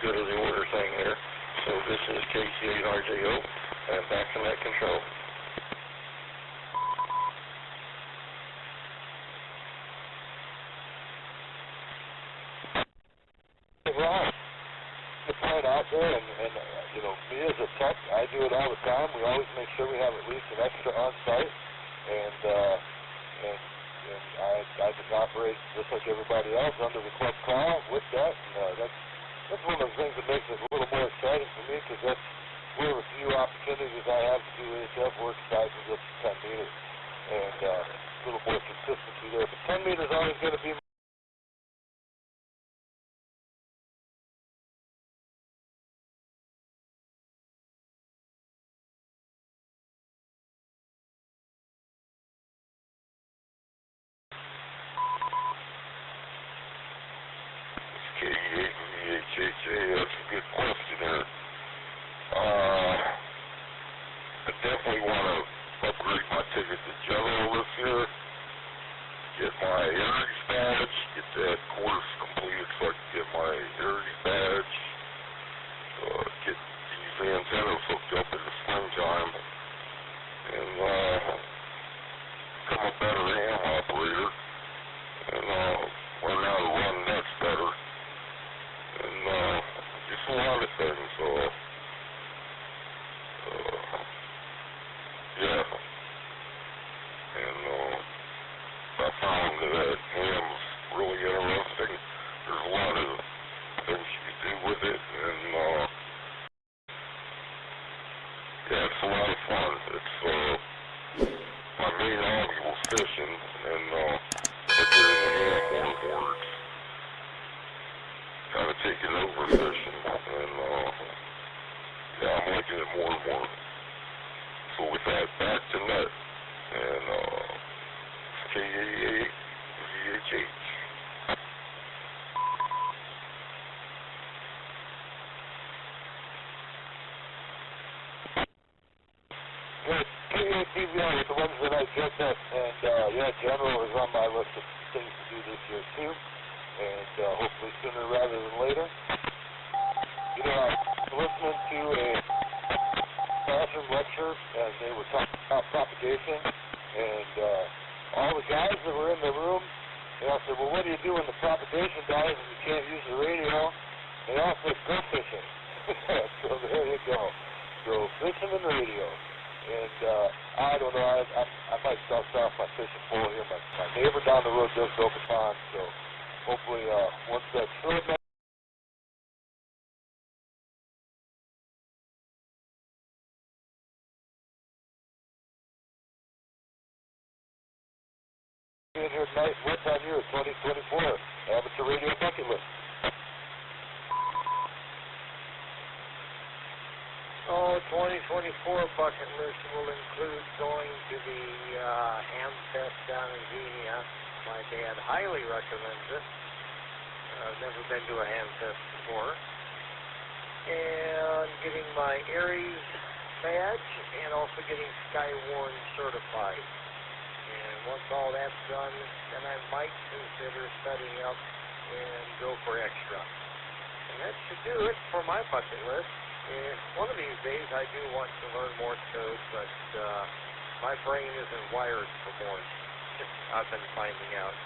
good of the order thing there. So this is KC8RJO and back to net control. Right. Good point out there, and you know, me as a tech, I do it all the time. We always make sure we have at least an extra on site, and I just operate just like everybody else under the club call with that, and that's one of the things that makes it a little more exciting for me, because that's one of the few opportunities I have to do HF work sizes up to 10 meters, and a little more consistency there. But 10 meters is always going to be That's a good question there. I definitely want to upgrade my ticket to General this year, get my Aries badge, get that course completed so I can get my Aries badge, get these more and more. So with that, back to Nut and K88 VHH. Good. KATVI with the Wednesday night jet set, and yeah, General is on my list of things to do this year too, and hopefully sooner rather than later. You know, I was listening to a classroom lecture, and they were talking about propagation, and all the guys that were in the room, they all said, well, what do you do when the propagation dies and you can't use the radio? They all said, go fishing. So there you go. So fishing and radio. And I don't know, I might dust off my fishing pole here. My neighbor down the road just opened a pond, so hopefully once that short man in here tonight, what's on your 2024 amateur radio bucket list? Oh, 2024 bucket list will include going to the ham fest down in Xenia. My dad highly recommends it. I've never been to a ham fest before. And getting my Aries badge and also getting Skywarn certified. And once all that's done, then I might consider setting up and go for extra. And that should do it for my bucket list. And one of these days I do want to learn Morse code, but my brain isn't wired for Morse. I've been finding out.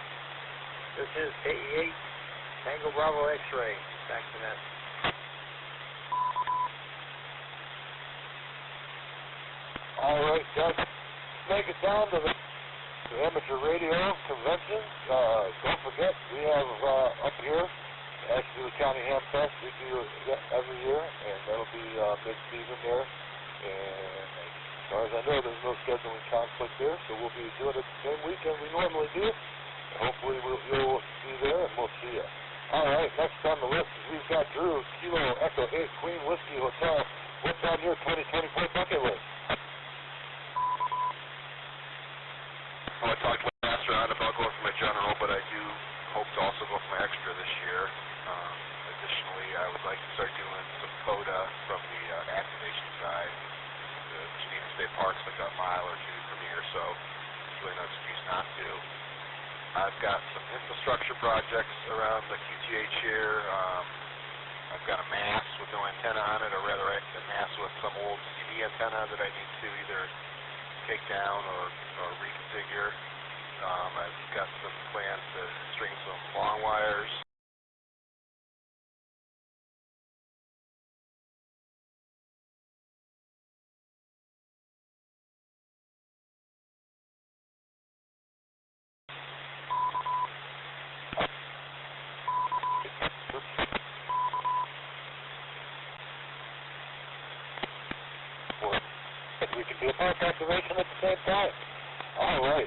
This is KE8, Tango Bravo X-Ray. Back to that. All right, Doug, make it down to the amateur radio convention. Don't forget, we have up here, actually the County Ham Fest, we do every year, and that'll be mid-season there. And as far as I know, there's no scheduling conflict there, so we'll be doing it the same weekend we normally do. And hopefully you'll be there, and we'll see you. All right, next on the list is we've got Drew, Kilo Echo 8 Queen Whiskey Hotel. What's on your 2024 bucket list? Well, I talked last round about going for my general, but I do hope to also go for my extra this year. Additionally, I would like to start doing some CODA from the activation side. The Geneva State Park's like a mile or two from here, so there's really no excuse not to. I've got some infrastructure projects around the QTH here. I've got a mast with no antenna on it, or rather a mast with some old CD antenna that I need to either take down or reconfigure. I've got some plans to string some long wires. We can do a park activation at the same time. All right.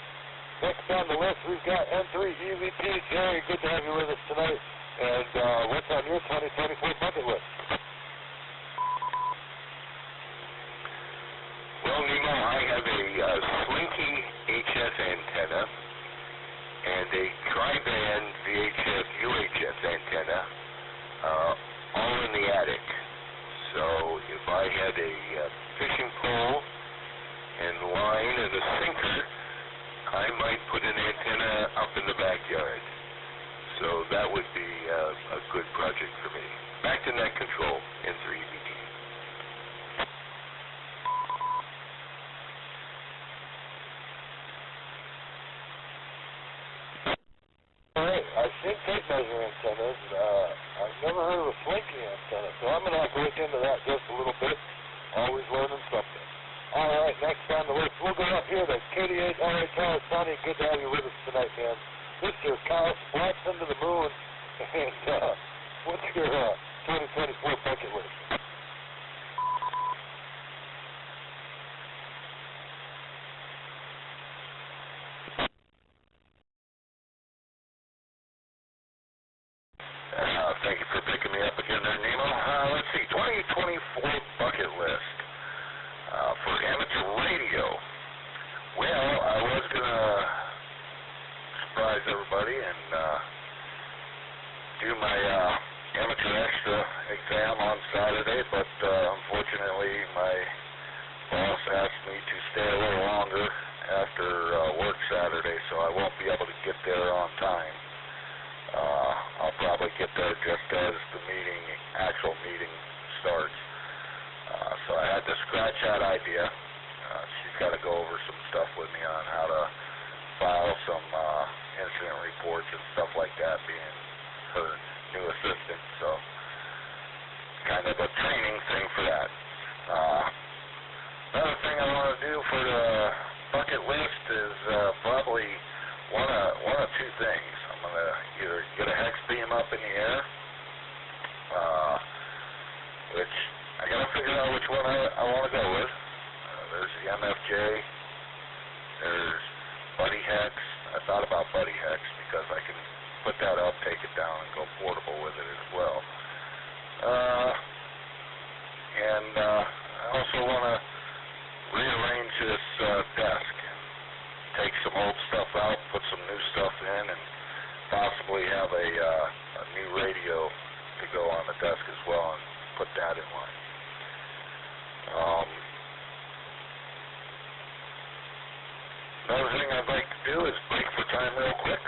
Next on the list, we've got N3 EVP. Jerry, good to have you with us tonight. And what's on your 2024 bucket list? Well, Nemo, I have a Slinky HS antenna and a tri-band VHF UHF antenna, all in the attic. So if I had a fishing pole and line and a sinker, I might put an antenna up in the backyard. So that would be a good project for me. Back to net control, N3EVT. All right, I've seen tape measure antennas. I've never heard of a Slinky antenna, so I'm going to have to look into that just a little bit. Always learning something. All right, next on the list, we'll go up here to KD8 LA Tower. Sonny, good to have you with us tonight, man. Mr. Kyle Splats into the moon. And what's your 2024 bucket list? Thank you for picking me up again there, Nemo. Let's see, 2024 bucket list. surprise everybody and do my amateur extra exam on Saturday, but unfortunately my boss asked me to stay a little longer after work Saturday, so I won't be able to get there on time. I'll probably get there just as the actual meeting starts. So I had to scratch that idea. She's got to go over some stuff with me on how to file some incident reports and stuff like that, being her new assistant. So kind of a training thing for that. Another thing I want to do for the bucket list is probably one of two things. I'm going to either get a hex beam up in the air, which I got to figure out which one I want to go with. There's the MFJ, there's Buddy Hex. I thought about Buddy Hex because I can put that up, take it down, and go portable with it as well. And I also want to rearrange this desk, take some old stuff out, put some new stuff in, and possibly have a new radio to go on the desk as well and put that in line. Another thing I'd like to do is break for time real quick.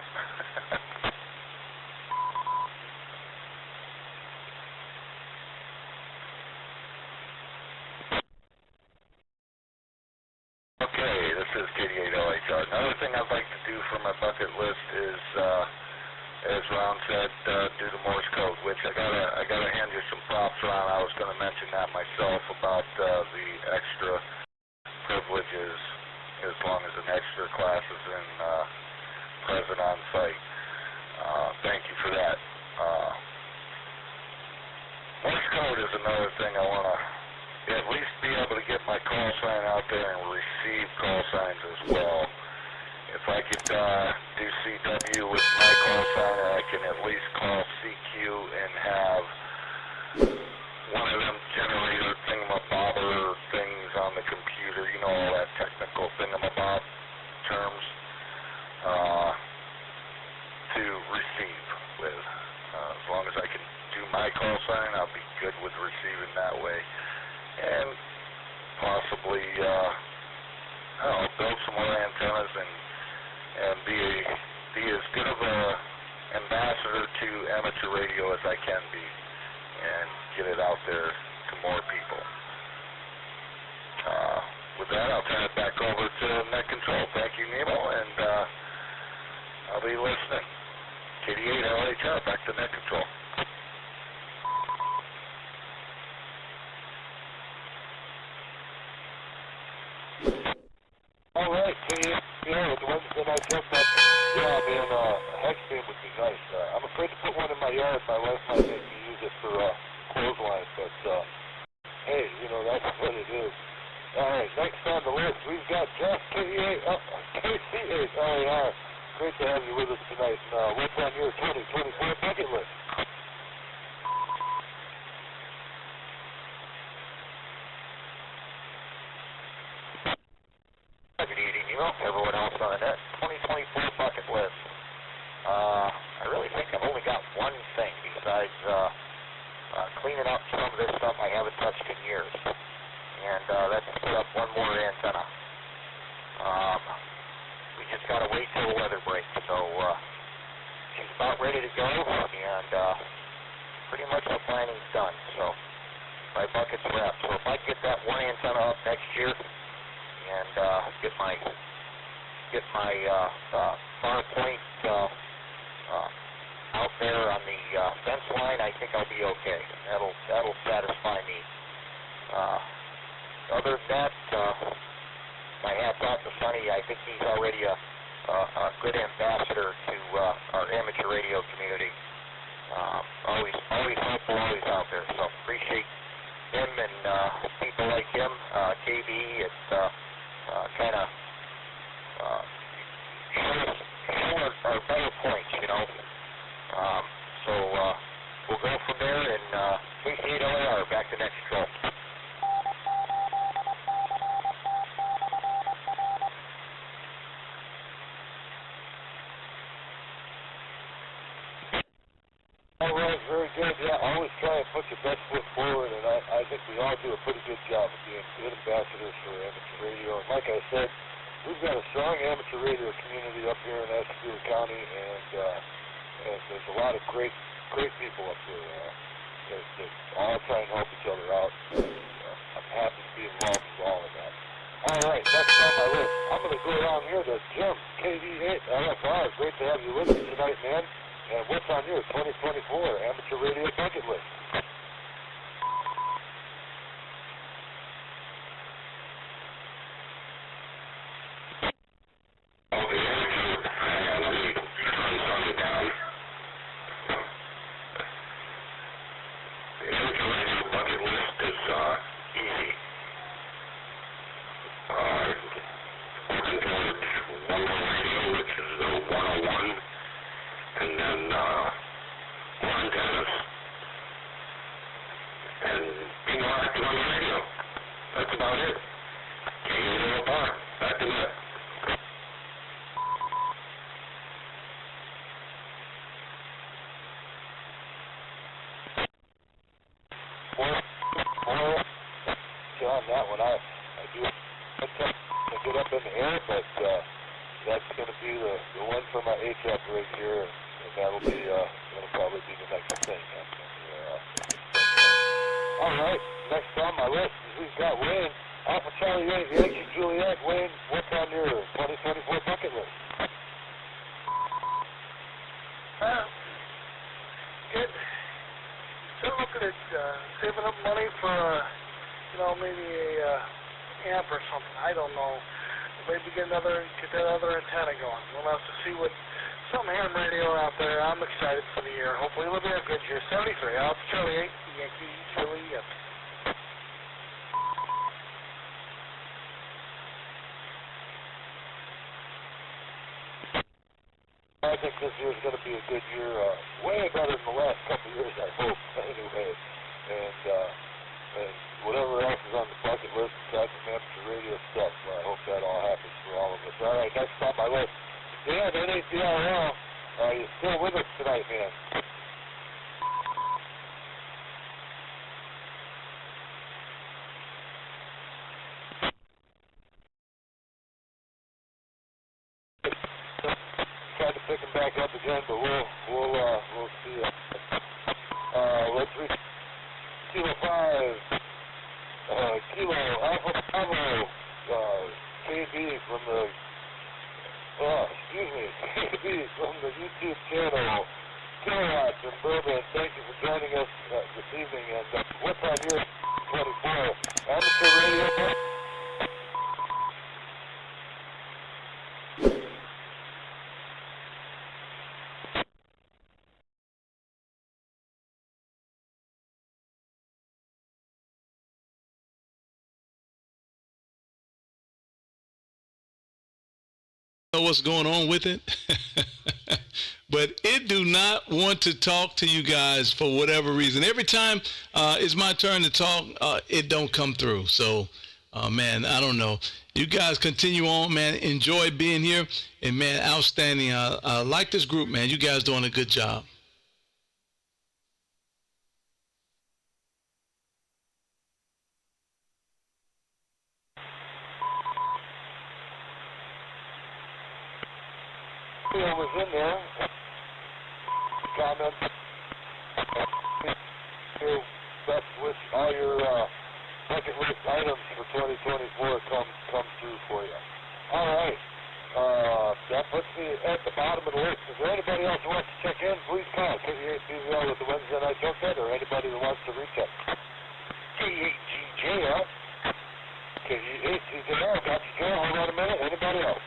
Okay, this is KD8LHR. Another thing I'd like to do for my bucket list is, as Ron said, do the Morse code, which I gotta hand you some props, Ron. I was going to mention that myself about the extra privileges as long as an extra class is present on site. Thank you for that. Morse code is another thing I want to at least be able to get my call sign out there and receive call signs as well. If I could do CW with my call sign, I can at least call CQ and have one of them generator thingamabobber things on the computer, you know, all that technical thingamabob terms, to receive with. As long as I can do my call sign, I'll be good with receiving that way. And possibly, I don't know, build some more antennas and be as good of a ambassador to amateur radio as I can be, and get it out there to more people. With that, I'll turn it back over to Net Control. Thank you, Nemo, and I'll be listening. KD8LHR, back to Net Control. All right, the ones that I just got, yeah, man, a hex beam would be nice. I'm afraid to put one in my yard. My wife might make me use it for clothesline, but hey, you know, that's what it is. All right, next on the list, we've got Jeff, KC8LAR. Great to have you with us tonight. What's on your 2024 bucket list? Good evening, Nemo. Everyone else on the net. 2024 bucket list. I really think I've only got one thing besides cleaning up some of this stuff I haven't touched in years. And that's to put up one more antenna. We just got to wait till the weather breaks. So she's about ready to go, and pretty much the planning's done. So my bucket's wrapped. So if I get that one antenna up next year and get my far point out there on the fence line, I think I'll be okay. That'll satisfy me. Other than that, my hat's off to Sonny. I think he's already a good ambassador to our amateur radio community. Always helpful, always out there. So appreciate him and people like him. KB, it's kind of show our better points, you know. So we'll go from there, and KC8LAR, back to Net Control. the best foot forward, and I think we all do a pretty good job of being good ambassadors for amateur radio. And like I said, we've got a strong amateur radio community up here in Escambia County, and there's a lot of great people up here that all try and help each other out. I'm happy to be involved with all of that. All right, next on my list, I'm going to go down here to Jim, KV8 LFR. Great to have you with us tonight, man. And what's on your 2024 amateur radio bucket list? On that one, I do get up in the air, but that's going to be the one for my HF right here, and that'll probably be the next thing. All right, next on my list is we've got Wayne, Alpha Charlie 8, Yankee Juliet. Wayne, what's on your 2024 bucket list? Good. Still looking at saving up money for maybe a amp or something. I don't know. Maybe get that other antenna going. We'll have to see what some ham radio out there. I'm excited for the year. Hopefully we'll be a good year. 73. Alpha Charlie 8, Yankee Juliet. I think this year's going to be a good year. Way better than the last couple of years, I hope. Anyway, and whatever else is on the bucket list besides some amateur radio stuff, I hope that all happens for all of us. All right, next on my list, Dan, NACRL, are you still with us tonight, man? Tried to pick him back up again, but we'll see. Let's reach Kilo 5. Kilo Alpha Bravo, KB from the, KB from the YouTube channel, Kilowatts And Bourbon. Thank you for joining us this evening. And what's on your 24 amateur radio? What's going on with it, but it do not want to talk to you guys for whatever reason. Every time it's my turn to talk, it don't come through. So man, I don't know. You guys continue on, man. Enjoy being here, and man, outstanding. I like this group, man. You guys doing a good job. Was in there. Comments. Your best wish, all your bucket list items for 2024 come through for you. All right. That puts me at the bottom of the list. Is there anybody else who wants to check in? Please call KV8BVL with the Wednesday Night Junk Head, or anybody who wants to reach us. K8GJL. KV8GJL. Got you, Joe. Hold on a minute. Anybody else?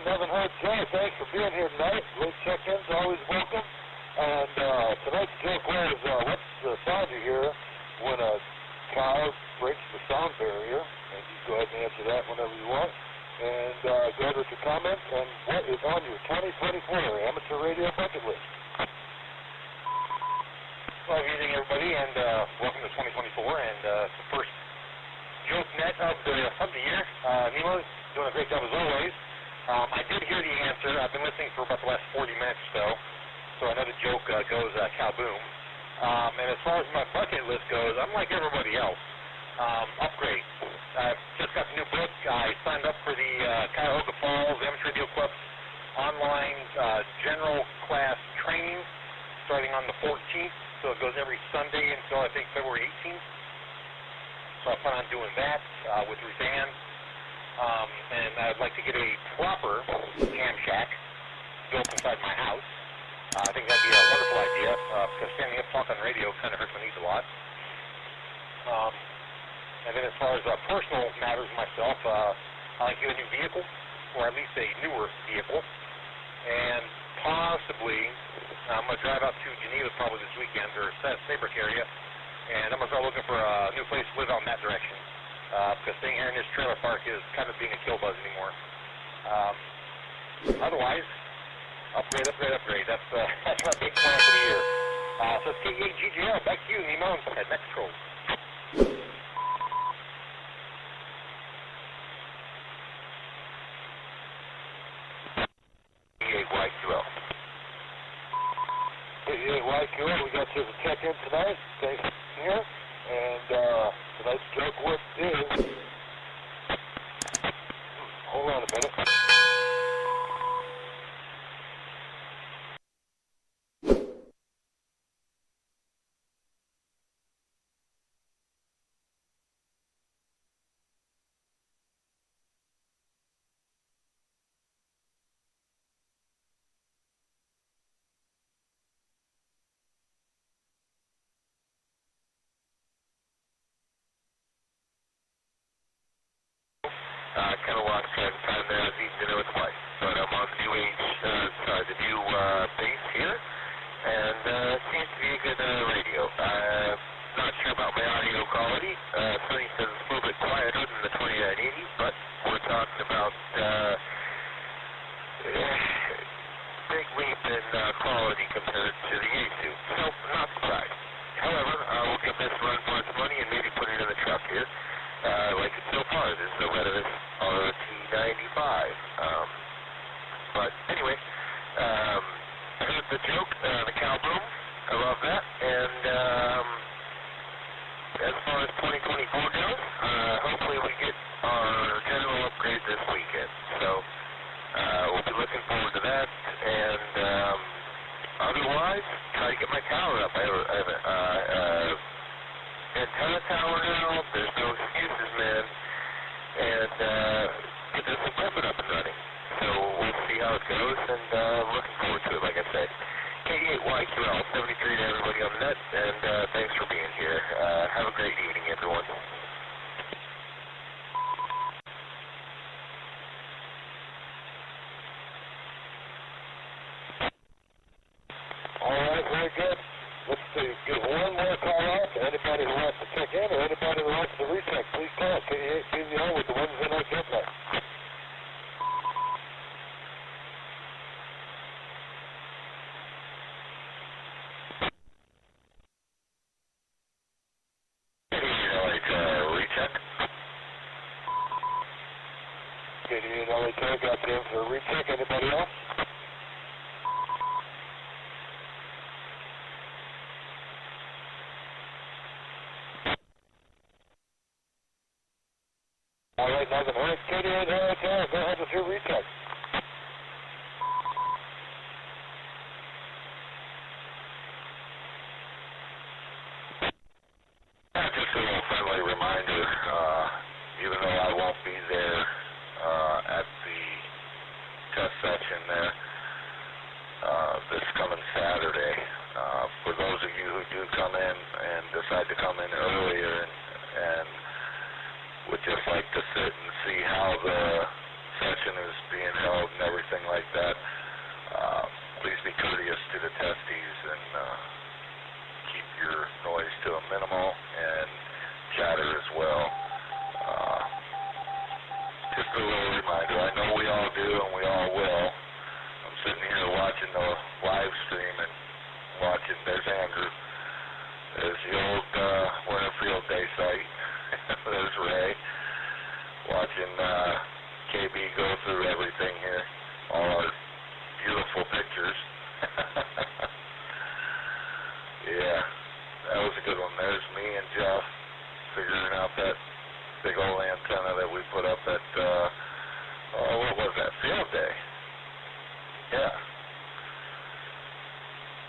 Haven't heard Joe. Thanks for being here tonight. Late check-ins, always welcome. And tonight's joke was, what's the sound you hear when a cow breaks the sound barrier? And you go ahead and answer that whenever you want. And go ahead with your comments. And what is on your 2024 amateur radio bucket list? Well, good evening, everybody, and welcome to 2024. And the first joke net of the year. Nemo's doing a great job as always. I did hear the answer. I've been listening for about the last 40 minutes or so I know the joke goes cow boom. And as far as my bucket list goes, I'm like everybody else. Upgrade. I just got the new book. I signed up for the Cuyahoga Falls Amateur Radio Club's online general class training starting on the 14th. So it goes every Sunday until I think February 18th. So I plan on doing that with Roseanne. And I'd like to get a proper ham shack built inside my house. I think that'd be a wonderful idea because standing up talking on radio kind of hurts my knees a lot. And then as far as personal matters myself, I like to get a new vehicle, or at least a newer vehicle. And possibly, I'm going to drive out to Geneva probably this weekend, or Saybrook area, and I'm going to start looking for a new place to live out in that direction. Because staying here in this trailer park is kind of being a kill buzz anymore. Otherwise, upgrade. That's my big plan for the year. So it's KEAGGL. Back to you, Nemo, at Mexico. KEAYQL. KEAYQL, we got you to check in tonight. Thanks for here. And tonight's joke word is... Hold on a minute. Kilowatts and time there, I was eating dinner with the wife. But I'm on the new base here, and it seems to be a good radio. Not sure about my audio quality. Sonny says it's a little bit quieter than the 2980, but we're talking about big leap in quality compared to the A2, so not surprised. However, we'll give this run for its money and maybe put it in the truck here. Like it so far. This is the Reddit RT95. But anyway, I heard the joke, the cow boom. I love that. And as far as 2024 goes, hopefully we get our general upgrade this weekend. So we'll be looking forward to that. And otherwise, try to get my tower up. I have antenna tower now. There's no excuses, man. And get this equipment up and running. So we'll see how it goes, and looking forward to it, like I said. K8YQL 73 to everybody on the net, and thanks for being here. Have a great evening, everyone. All right, very good. Let's see, give one more call out to anybody who wants to check in or anybody who wants to recheck. Please call KEAGGL with the Wednesday night deadline. KEAGGL got the in for a recheck. Anybody else? All right, nothing. All right, KEAGGL, go ahead with your recheck. Just a little friendly reminder, even though I won't be there at the test session there this coming Saturday, for those of you who do come in and decide to come in earlier and would just like to sit and see how the session is being held and everything like that, please be courteous to the testies and keep your noise to a minimal and chatter as well. Just a little reminder, I know we all do and we all will. I'm sitting here watching the live stream and watching, there's Andrew. There's the old Winterfield Day site. There's Ray watching KB go through everything here, all our beautiful pictures. Yeah, that was a good one. There's me and Jeff figuring out that big old antenna that we put up at, what was that, field day? Yeah.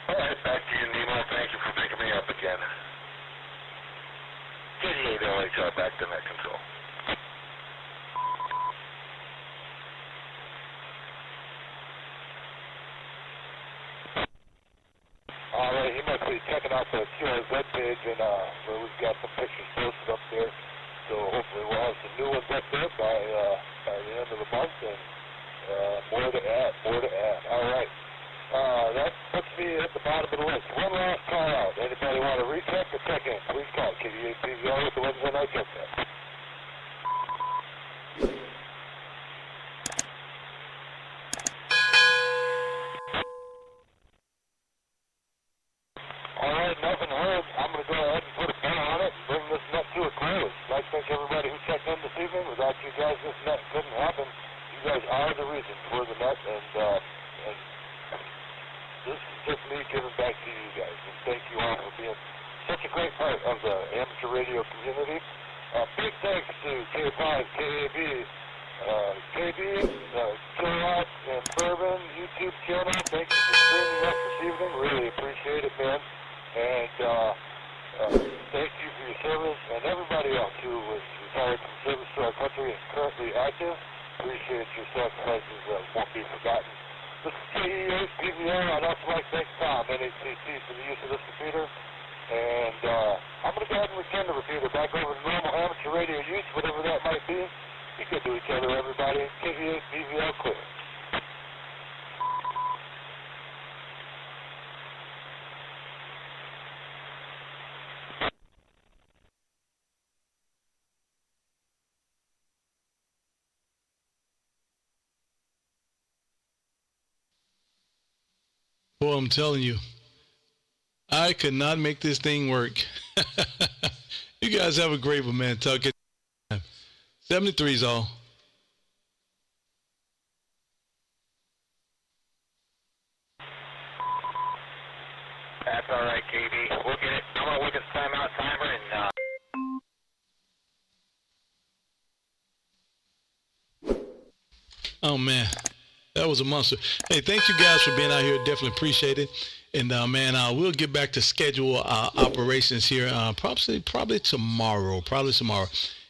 All right, back to you, Nemo. Thank you for picking me up again. 88 LHR back to net control. All right, he must be checking out the QRZ page, and where we've got some pictures posted up there. So hopefully we'll have some new ones up there by the end of the month, and more to add. All right. That puts me at the bottom of the list. One last call out. Anybody want to recheck or check in? Please call KD8PVL with the Wednesday night check in. All right, nothing heard. I'm going to go ahead and put a pin on it and bring this net to a close. I'd like to thank everybody who checked in this evening. Without you guys, this net couldn't happen. You guys are the reason for the net, and this is just me giving back to you guys. And thank you all for being such a great part of the amateur radio community. Big thanks to K5, KAB, KB, Kilowatts And Bourbon YouTube channel. Thank you for streaming us this evening. Really appreciate it, man. And thank you for your service, and everybody else who was retired from service to our country and currently active. Appreciate your sacrifices that won't be forgotten. This is KE8PVL. I'd also like to thank Tom, NHCC, for the use of this repeater. And I'm going to go ahead and return the repeater back over to normal amateur radio use, whatever that might be. Be good to each other, everybody. KE8PVL clear. Boy, I'm telling you, I could not make this thing work. You guys have a great one, man. Talk it. 73's all. That's all right, KB. We'll get it. I'm going to look at the timeout timer and... Oh, man. That was a monster. Hey, thank you guys for being out here. Definitely appreciate it. And, man, we'll get back to schedule operations here probably tomorrow.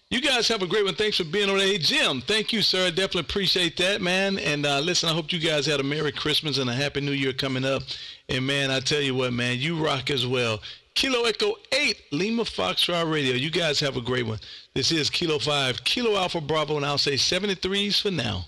You guys have a great one. Thanks for being on. Hey, Jim, thank you, sir. Definitely appreciate that, man. And listen, I hope you guys had a Merry Christmas and a Happy New Year coming up. And, man, I tell you what, man, you rock as well. Kilo Echo 8, Lima Foxtrot Radio. You guys have a great one. This is Kilo 5, Kilo Alpha Bravo, and I'll say 73s for now.